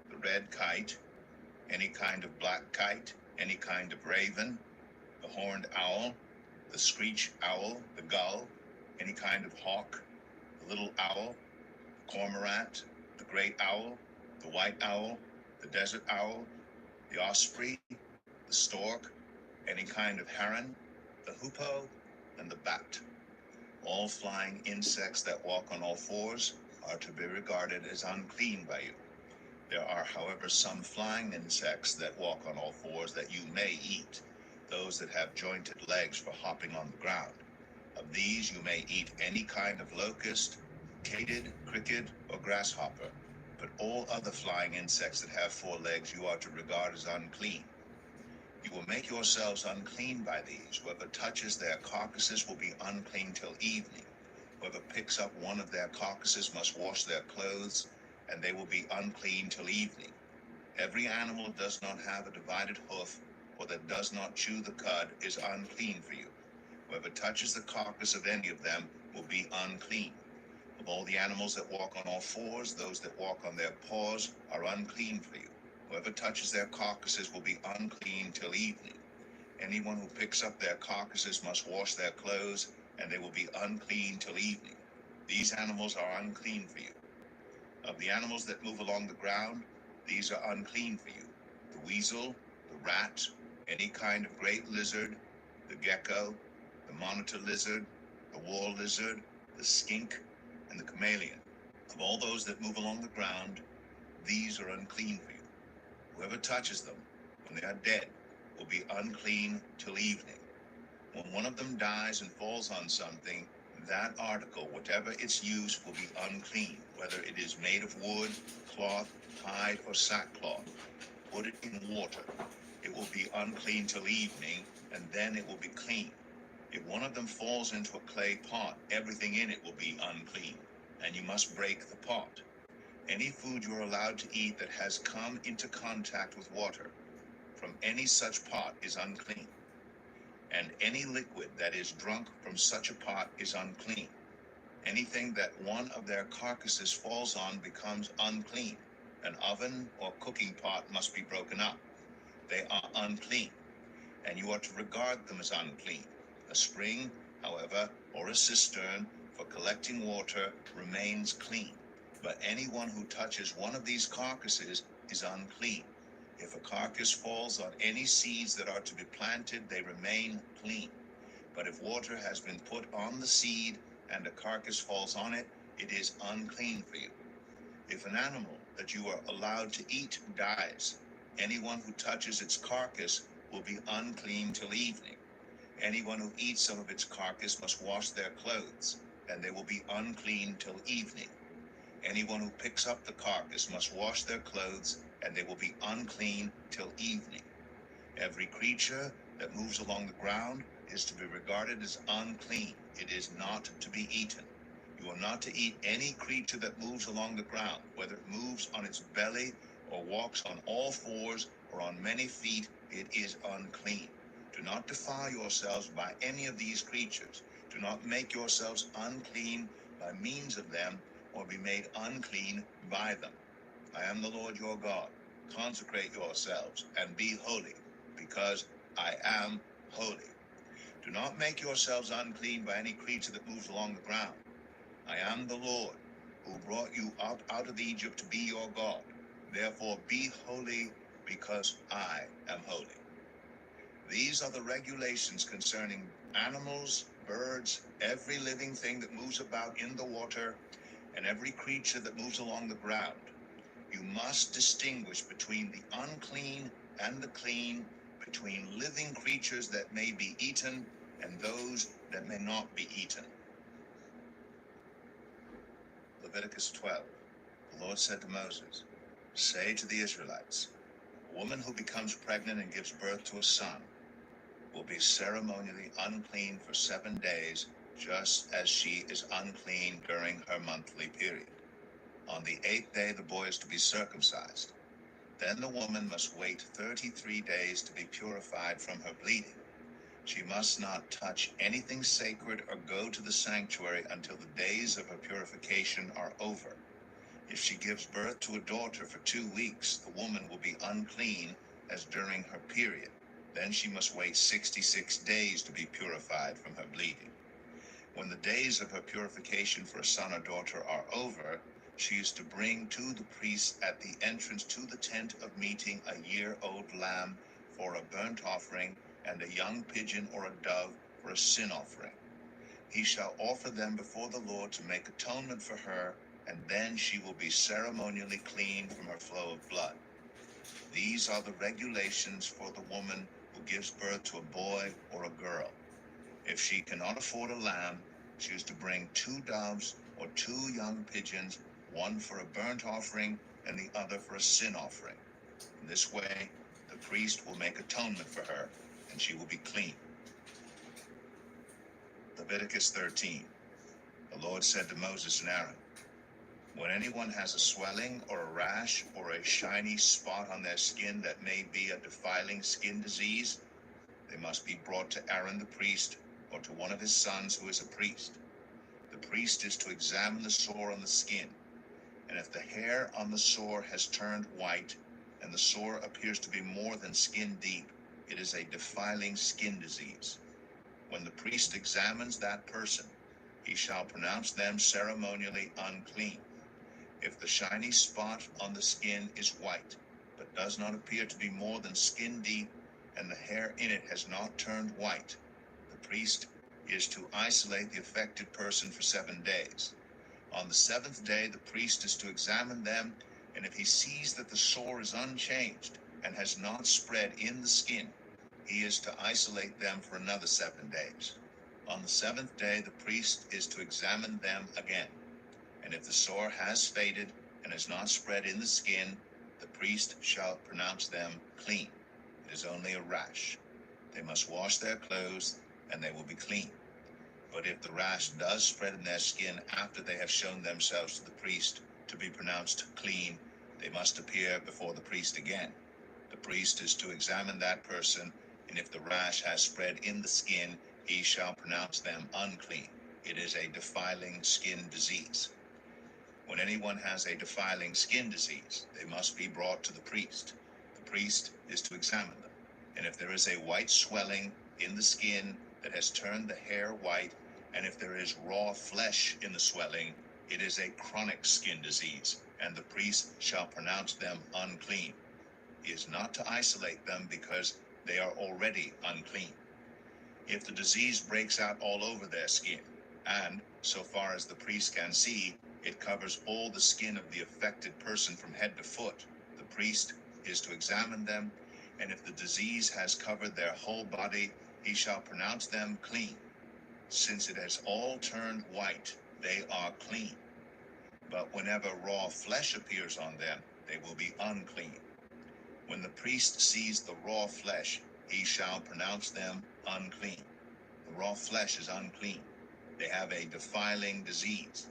the red kite, any kind of black kite, any kind of raven, the horned owl, the screech owl, the gull, any kind of hawk, the little owl, the cormorant, the great owl, the white owl, the desert owl, the osprey, the stork, any kind of heron, the hoopoe, and the bat. All flying insects that walk on all fours are to be regarded as unclean by you. There are, however, some flying insects that walk on all fours that you may eat, those that have jointed legs for hopping on the ground. Of these you may eat any kind of locust, katyd, cricket, or grasshopper, But all other flying insects that have 4 legs you are to regard as unclean. You will make yourselves unclean by these. Whoever touches their carcasses will be unclean till evening. Whoever picks up one of their carcasses must wash their clothes, and they will be unclean till evening. Every animal that does not have a divided hoof, or that does not chew the cud, is unclean for you. Whoever touches the carcass of any of them will be unclean. Of all the animals that walk on all fours, those that walk on their paws are unclean for you. Whoever touches their carcasses will be unclean till evening. Anyone who picks up their carcasses must wash their clothes, and they will be unclean till evening. These animals are unclean for you. Of the animals that move along the ground, these are unclean for you: the weasel, the rat, any kind of great lizard, the gecko, the monitor lizard, the wall lizard, the skink, and the chameleon. Of all those that move along the ground, these are unclean for you. Whoever touches them, when they are dead, will be unclean till evening. When one of them dies and falls on something, that article, whatever its use, will be unclean, whether it is made of wood, cloth, hide, or sackcloth. Put it in water. It will be unclean till evening, and then it will be clean. If one of them falls into a clay pot, everything in it will be unclean, and you must break the pot. Any food you are allowed to eat that has come into contact with water from any such pot is unclean, and any liquid that is drunk from such a pot is unclean. Anything that one of their carcasses falls on becomes unclean. An oven or cooking pot must be broken up. They are unclean, and you are to regard them as unclean. A spring, however, or a cistern for collecting water remains clean. But anyone who touches one of these carcasses is unclean. If a carcass falls on any seeds that are to be planted, they remain clean. But if water has been put on the seed and a carcass falls on it, it is unclean for you. If an animal that you are allowed to eat dies, anyone who touches its carcass will be unclean till evening. Anyone who eats some of its carcass must wash their clothes, and they will be unclean till evening. Anyone who picks up the carcass must wash their clothes, and they will be unclean till evening. Every creature that moves along the ground is to be regarded as unclean. It is not to be eaten. You are not to eat any creature that moves along the ground, whether it moves on its belly or walks on all fours or on many feet, it is unclean. Do not defile yourselves by any of these creatures. Do not make yourselves unclean by means of them, or be made unclean by them. I am the Lord your God. Consecrate yourselves and be holy, because I am holy. Do not make yourselves unclean by any creature that moves along the ground. I am the Lord, who brought you up out of Egypt to be your God. Therefore be holy, because I am holy. These are the regulations concerning animals, birds, every living thing that moves about in the water, and every creature that moves along the ground. You must distinguish between the unclean and the clean, between living creatures that may be eaten and those that may not be eaten. Leviticus 12. The Lord said to Moses, say to the Israelites, a woman who becomes pregnant and gives birth to a son will be ceremonially unclean for 7 days, just as she is unclean during her monthly period. On the 8th day, the boy is to be circumcised. Then the woman must wait 33 days to be purified from her bleeding. She must not touch anything sacred or go to the sanctuary until the days of her purification are over. If she gives birth to a daughter for 2 weeks, the woman will be unclean as during her period. Then she must wait 66 days to be purified from her bleeding. When the days of her purification for a son or daughter are over, she is to bring to the priest at the entrance to the tent of meeting a year-old lamb for a burnt offering, and a young pigeon or a dove for a sin offering. He shall offer them before the Lord to make atonement for her, and then she will be ceremonially clean from her flow of blood. These are the regulations for the woman who gives birth to a boy or a girl. If she cannot afford a lamb, she is to bring 2 doves or 2 young pigeons, one for a burnt offering and the other for a sin offering. In this way, the priest will make atonement for her, and she will be clean. Leviticus 13. The Lord said to Moses and Aaron, when anyone has a swelling or a rash or a shiny spot on their skin that may be a defiling skin disease, they must be brought to Aaron the priest or to one of his sons who is a priest. The priest is to examine the sore on the skin, and if the hair on the sore has turned white and the sore appears to be more than skin deep, it is a defiling skin disease. When the priest examines that person, he shall pronounce them ceremonially unclean. If the shiny spot on the skin is white, but does not appear to be more than skin deep, and the hair in it has not turned white, the priest is to isolate the affected person for 7 days. On the 7th day, the priest is to examine them, and if he sees that the sore is unchanged and has not spread in the skin, he is to isolate them for another 7 days. On the 7th day, the priest is to examine them again. And if the sore has faded and has not spread in the skin, the priest shall pronounce them clean. It is only a rash. They must wash their clothes, and they will be clean. But if the rash does spread in their skin after they have shown themselves to the priest to be pronounced clean, they must appear before the priest again. The priest is to examine that person, and if the rash has spread in the skin, he shall pronounce them unclean. It is a defiling skin disease. When anyone has a defiling skin disease, they must be brought to the priest. The priest is to examine them. And if there is a white swelling in the skin that has turned the hair white, and if there is raw flesh in the swelling, it is a chronic skin disease, and the priest shall pronounce them unclean. He is not to isolate them because they are already unclean. If the disease breaks out all over their skin, and, so far as the priest can see, it covers all the skin of the affected person from head to foot, the priest is to examine them, and if the disease has covered their whole body, he shall pronounce them clean. Since it has all turned white, they are clean. But whenever raw flesh appears on them, they will be unclean. When the priest sees the raw flesh, he shall pronounce them unclean. The raw flesh is unclean. They have a defiling disease.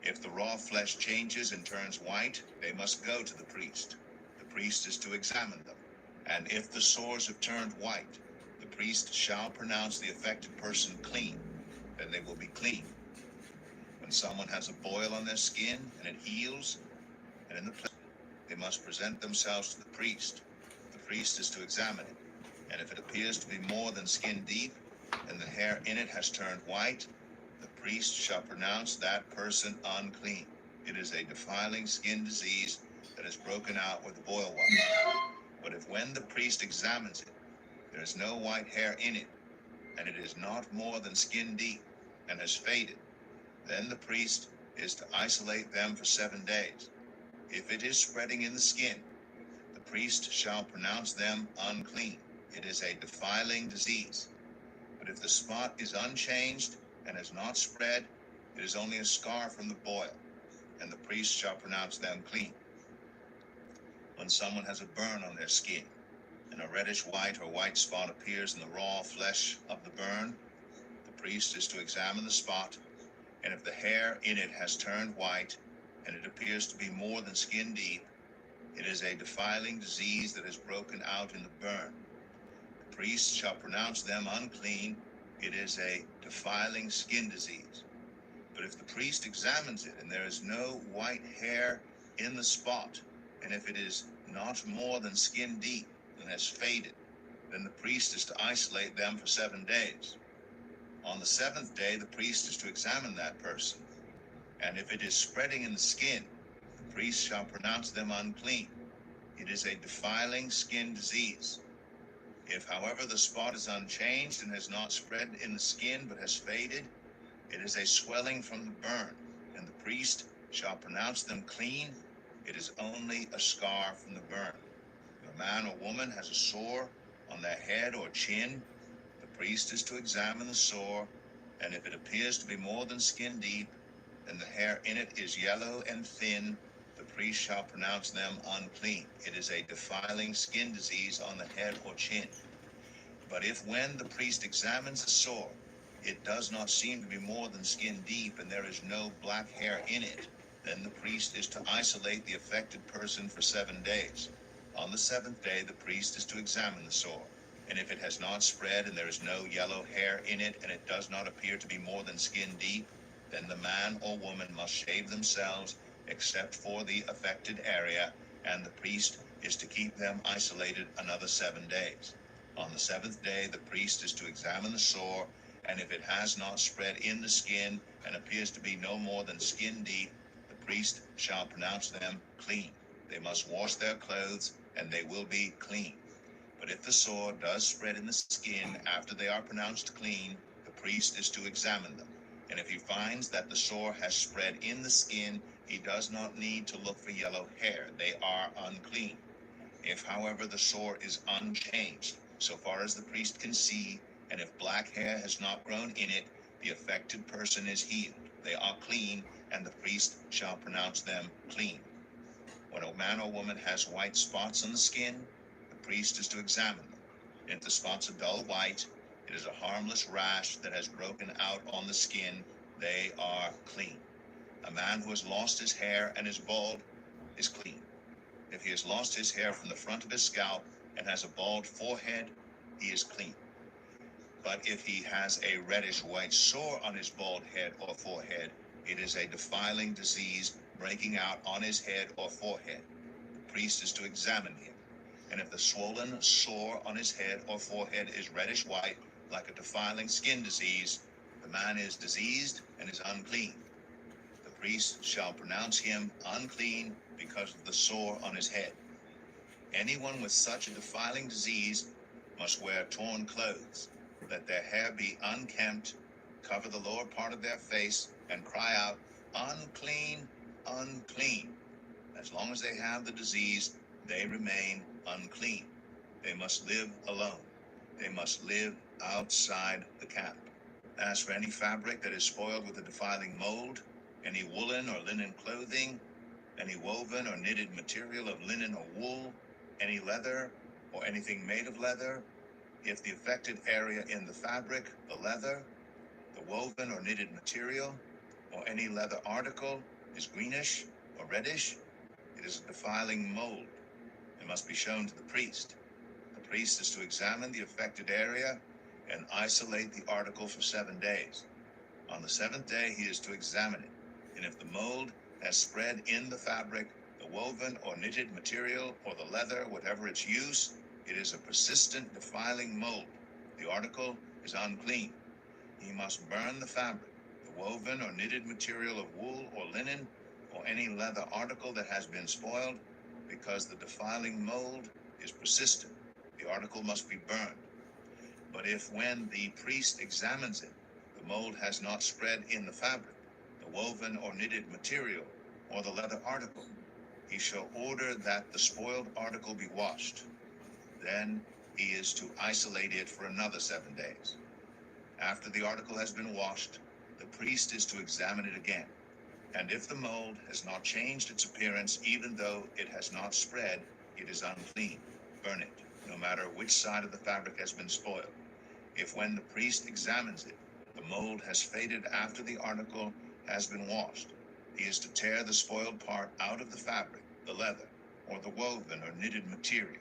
If the raw flesh changes and turns white, they must go to the priest. The priest is to examine them. And if the sores have turned white, the priest shall pronounce the affected person clean. Then they will be clean. When someone has a boil on their skin and it heals, and in the place, they must present themselves to the priest. The priest is to examine it. And if it appears to be more than skin deep, and the hair in it has turned white, the priest shall pronounce that person unclean. It is a defiling skin disease that is broken out where the boil was. But if when the priest examines it, there is no white hair in it, and it is not more than skin deep and has faded, then the priest is to isolate them for 7 days. If it is spreading in the skin, the priest shall pronounce them unclean. It is a defiling disease. But if the spot is unchanged and has not spread, it is only a scar from the boil, and the priest shall pronounce them clean. When someone has a burn on their skin, and a reddish white or white spot appears in the raw flesh of the burn, the priest is to examine the spot, and if the hair in it has turned white, and it appears to be more than skin deep, it is a defiling disease that is broken out in the burn. The priest shall pronounce them unclean. It is a defiling skin disease. But if the priest examines it and there is no white hair in the spot, and if it is not more than skin deep and has faded, then the priest is to isolate them for 7 days. On the 7th day, the priest is to examine that person, and if it is spreading in the skin, the priest shall pronounce them unclean. It is a defiling skin disease. If, however, the spot is unchanged and has not spread in the skin but has faded, it is a swelling from the burn, and the priest shall pronounce them clean. It is only a scar from the burn. If a man or woman has a sore on their head or chin, the priest is to examine the sore, and if it appears to be more than skin deep, and the hair in it is yellow and thin, the priest shall pronounce them unclean. It is a defiling skin disease on the head or chin. But if when the priest examines a sore, it does not seem to be more than skin deep and there is no black hair in it, then the priest is to isolate the affected person for 7 days. On the 7th day, the priest is to examine the sore. And if it has not spread and there is no yellow hair in it and it does not appear to be more than skin deep, then the man or woman must shave themselves except for the affected area, and the priest is to keep them isolated another 7 days. On the 7th day, the priest is to examine the sore, and if it has not spread in the skin and appears to be no more than skin deep, the priest shall pronounce them clean. They must wash their clothes, and they will be clean. But if the sore does spread in the skin after they are pronounced clean, the priest is to examine them. And if he finds that the sore has spread in the skin, he does not need to look for yellow hair. They are unclean. If, however, the sore is unchanged, so far as the priest can see, and if black hair has not grown in it, the affected person is healed. They are clean, and the priest shall pronounce them clean. When a man or woman has white spots on the skin, the priest is to examine them. If the spots are dull white, it is a harmless rash that has broken out on the skin. They are clean. A man who has lost his hair and is bald is clean. If he has lost his hair from the front of his scalp and has a bald forehead, he is clean. But if he has a reddish white sore on his bald head or forehead, it is a defiling disease breaking out on his head or forehead. The priest is to examine him. And if the swollen sore on his head or forehead is reddish white, like a defiling skin disease, the man is diseased and is unclean. The priest shall pronounce him unclean because of the sore on his head. Anyone with such a defiling disease must wear torn clothes. Let their hair be unkempt, cover the lower part of their face, and cry out, unclean, unclean. As long as they have the disease, they remain unclean. They must live alone. They must live outside the camp. As for any fabric that is spoiled with a defiling mold, any woolen or linen clothing, any woven or knitted material of linen or wool, any leather or anything made of leather, if the affected area in the fabric, the leather, the woven or knitted material, or any leather article is greenish or reddish, it is a defiling mold. It must be shown to the priest. The priest is to examine the affected area and isolate the article for 7 days. On the 7th day, he is to examine it. And if the mold has spread in the fabric, the woven or knitted material, or the leather, whatever its use, it is a persistent defiling mold. The article is unclean. He must burn the fabric, the woven or knitted material of wool or linen, or any leather article that has been spoiled, because the defiling mold is persistent. The article must be burned. But if when the priest examines it, the mold has not spread in the fabric, the woven or knitted material, or the leather article, he shall order that the spoiled article be washed. Then he is to isolate it for another 7 days. After the article has been washed, the priest is to examine it again. And if the mold has not changed its appearance, even though it has not spread, it is unclean. Burn it, no matter which side of the fabric has been spoiled. If when the priest examines it, the mold has faded after the article has been washed, he is to tear the spoiled part out of the fabric, the leather, or the woven or knitted material.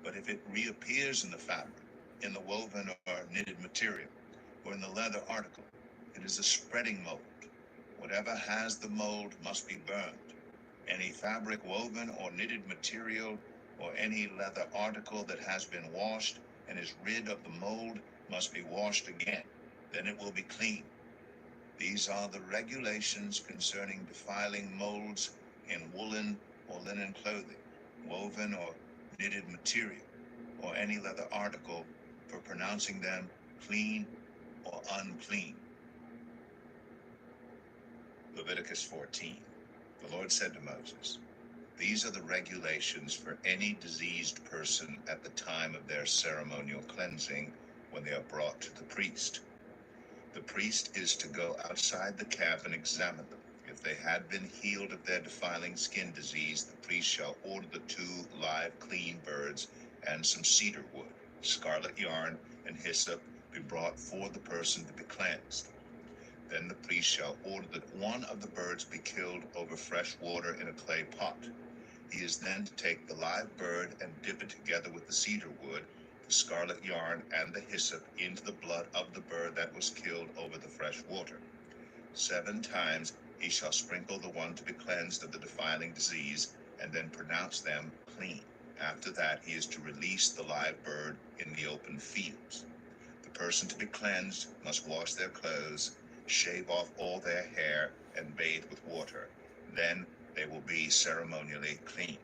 But if it reappears in the fabric, in the woven or knitted material, or in the leather article, it is a spreading mold. Whatever has the mold must be burned. Any fabric, woven, or knitted material, or any leather article that has been washed and is rid of the mold must be washed again. Then it will be clean. These are the regulations concerning defiling molds in woolen or linen clothing, woven or knitted material, or any leather article, for pronouncing them clean or unclean. Leviticus 14. The Lord said to Moses, "These are the regulations for any diseased person at the time of their ceremonial cleansing when they are brought to the priest. The priest is to go outside the camp and examine them. If If they had been healed of their defiling skin disease, the priest shall order the 2 live clean birds and some cedar wood, scarlet yarn, and hyssop be brought for the person to be cleansed. Then the priest shall order that one of the birds be killed over fresh water in a clay pot. He is then to take the live bird and dip it together with the cedar wood, the scarlet yarn, and the hyssop into the blood of the bird that was killed over the fresh water. 7 times he shall sprinkle the one to be cleansed of the defiling disease, and then pronounce them clean. After that he is to release the live bird in the open fields. The person to be cleansed must wash their clothes, shave off all their hair, and bathe with water. Then they will be ceremonially clean.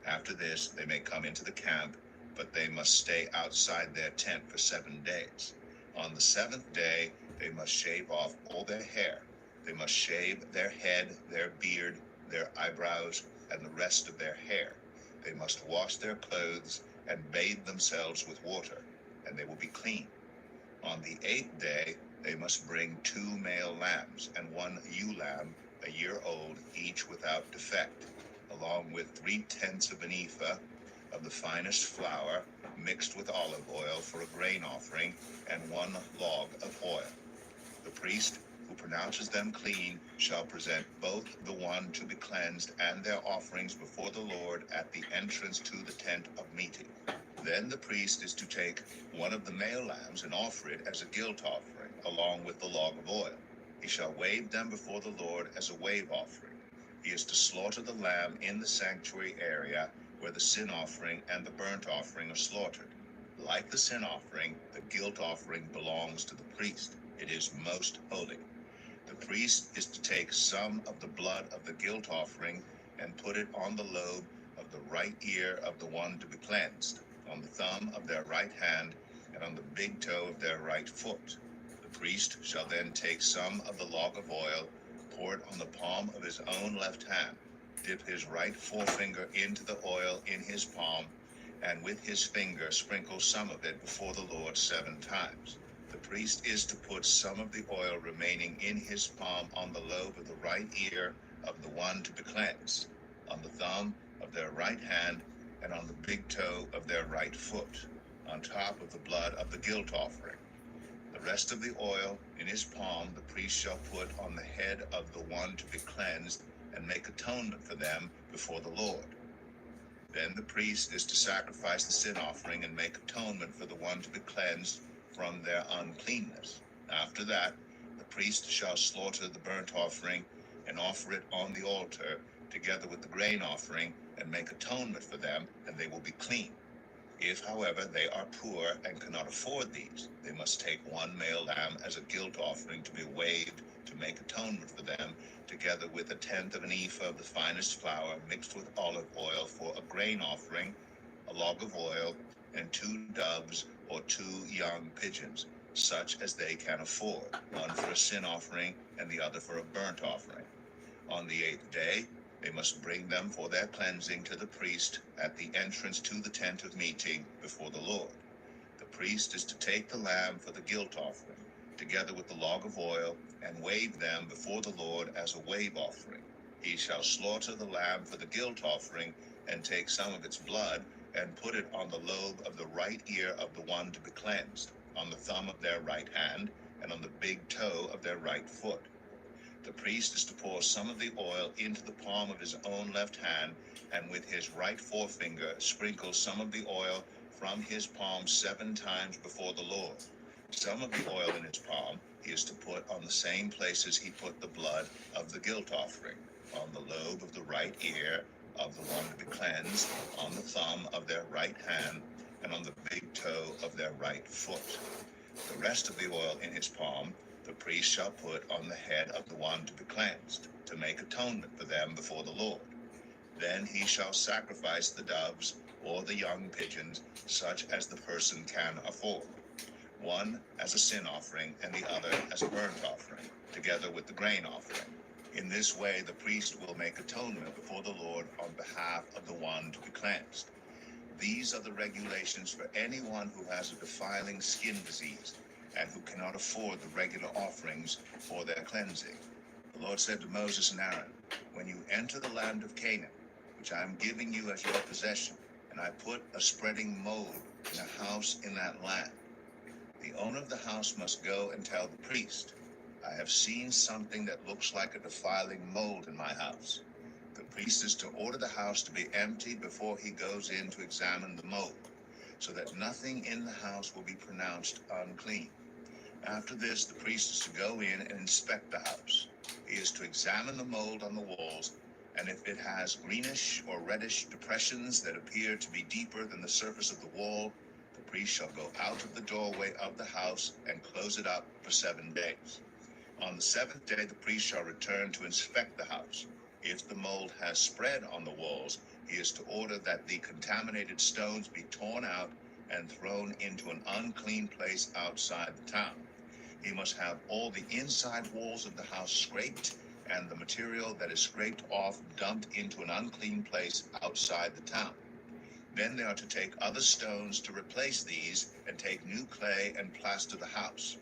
After this they may come into the camp, but they must stay outside their tent for 7 days. On the 7th day they must shave off all their hair. They must shave their head, their beard, their eyebrows, and the rest of their hair. They must wash their clothes and bathe themselves with water, and they will be clean. On the 8th day they must bring 2 male lambs and 1 ewe lamb, a year old, each without defect, along with 3/10 of an ephah of the finest flour mixed with olive oil for a grain offering, and 1 log of oil. The priest who pronounces them clean shall present both the one to be cleansed and their offerings before the Lord at the entrance to the tent of meeting. Then the priest is to take one of the male lambs and offer it as a guilt offering, along with the log of oil. He shall wave them before the Lord as a wave offering. He is to slaughter the lamb in the sanctuary area where the sin offering and the burnt offering are slaughtered. Like the sin offering, the guilt offering belongs to the priest. It is most holy. The priest is to take some of the blood of the guilt offering and put it on the lobe of the right ear of the one to be cleansed, on the thumb of their right hand, and on the big toe of their right foot. The priest shall then take some of the log of oil, pour it on the palm of his own left hand, dip his right forefinger into the oil in his palm, and with his finger sprinkle some of it before the Lord 7 times. The priest is to put some of the oil remaining in his palm on the lobe of the right ear of the one to be cleansed, on the thumb of their right hand, and on the big toe of their right foot, on top of the blood of the guilt offering. The rest of the oil in his palm the priest shall put on the head of the one to be cleansed and make atonement for them before the Lord. Then the priest is to sacrifice the sin offering and make atonement for the one to be cleansed from their uncleanness. After that, the priest shall slaughter the burnt offering and offer it on the altar together with the grain offering and make atonement for them, and they will be clean. If, however, they are poor and cannot afford these, they must take 1 male lamb as a guilt offering to be waved to make atonement for them, together with 1/10 of an ephah of the finest flour mixed with olive oil for a grain offering, a log of oil, and 2 doves or 2 young pigeons, such as they can afford, one for a sin offering and the other for a burnt offering. On the 8th day, they must bring them for their cleansing to the priest at the entrance to the tent of meeting before the Lord. The priest is to take the lamb for the guilt offering, together with the log of oil, and wave them before the Lord as a wave offering. He shall slaughter the lamb for the guilt offering and take some of its blood and put it on the lobe of the right ear of the one to be cleansed, on the thumb of their right hand, and on the big toe of their right foot. The priest is to pour some of the oil into the palm of his own left hand, and with his right forefinger sprinkle some of the oil from his palm 7 times before the Lord. Some of the oil in his palm he is to put on the same places he put the blood of the guilt offering, on the lobe of the right ear of the one to be cleansed, on the thumb of their right hand, and on the big toe of their right foot. The rest of the oil in his palm the priest shall put on the head of the one to be cleansed, to make atonement for them before the Lord. Then he shall sacrifice the doves or the young pigeons, such as the person can afford, one as a sin offering and the other as a burnt offering, together with the grain offering. In this way the priest will make atonement before the Lord on behalf of the one to be cleansed. These are the regulations for anyone who has a defiling skin disease and who cannot afford the regular offerings for their cleansing. The Lord said to Moses and Aaron, when you enter the land of Canaan, which I am giving you as your possession, and I put a spreading mold in a house in that land, the owner of the house must go and tell the priest, I have seen something that looks like a defiling mold in my house. The priest is to order the house to be emptied before he goes in to examine the mold, so that nothing in the house will be pronounced unclean. After this, the priest is to go in and inspect the house. He is to examine the mold on the walls, and if it has greenish or reddish depressions that appear to be deeper than the surface of the wall, the priest shall go out of the doorway of the house and close it up for 7 days. On the 7th day, the priest shall return to inspect the house. If the mold has spread on the walls, he is to order that the contaminated stones be torn out and thrown into an unclean place outside the town. He must have all the inside walls of the house scraped, and the material that is scraped off dumped into an unclean place outside the town. Then they are to take other stones to replace these, and take new clay and plaster the house.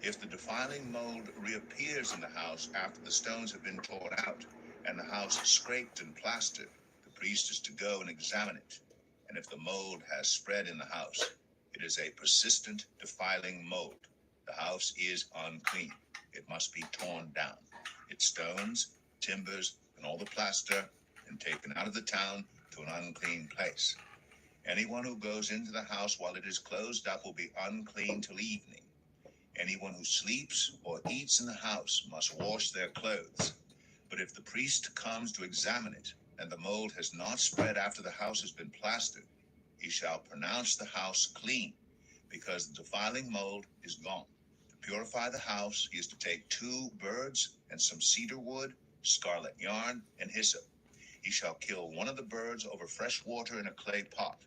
If the defiling mold reappears in the house after the stones have been torn out, and the house scraped and plastered, the priest is to go and examine it. And if the mold has spread in the house, it is a persistent defiling mold. The house is unclean. It must be torn down. Its stones, timbers, and all the plaster, and taken out of the town to an unclean place. Anyone who goes into the house while it is closed up will be unclean till evening. Anyone who sleeps or eats in the house must wash their clothes. But if the priest comes to examine it, and the mold has not spread after the house has been plastered, he shall pronounce the house clean, because the defiling mold is gone. To purify the house, he is to take 2 birds and some cedar wood, scarlet yarn, and hyssop. He shall kill one of the birds over fresh water in a clay pot.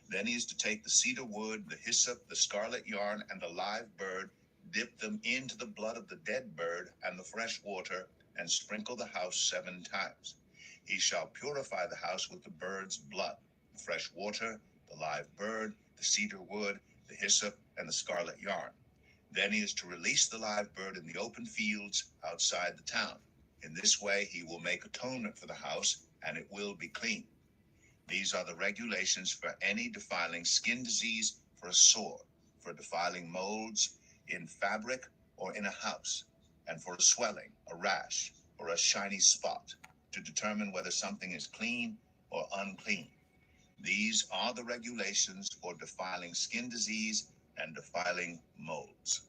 Then he is to take the cedar wood, the hyssop, the scarlet yarn, and the live bird, dip them into the blood of the dead bird and the fresh water, and sprinkle the house 7 times. He shall purify the house with the bird's blood, the fresh water, the live bird, the cedar wood, the hyssop, and the scarlet yarn. Then he is to release the live bird in the open fields outside the town. In this way he will make atonement for the house, and it will be clean. These are the regulations for any defiling skin disease, for a sore, for defiling molds in fabric or in a house, and for a swelling, a rash, or a shiny spot, to determine whether something is clean or unclean. These are the regulations for defiling skin disease and defiling molds.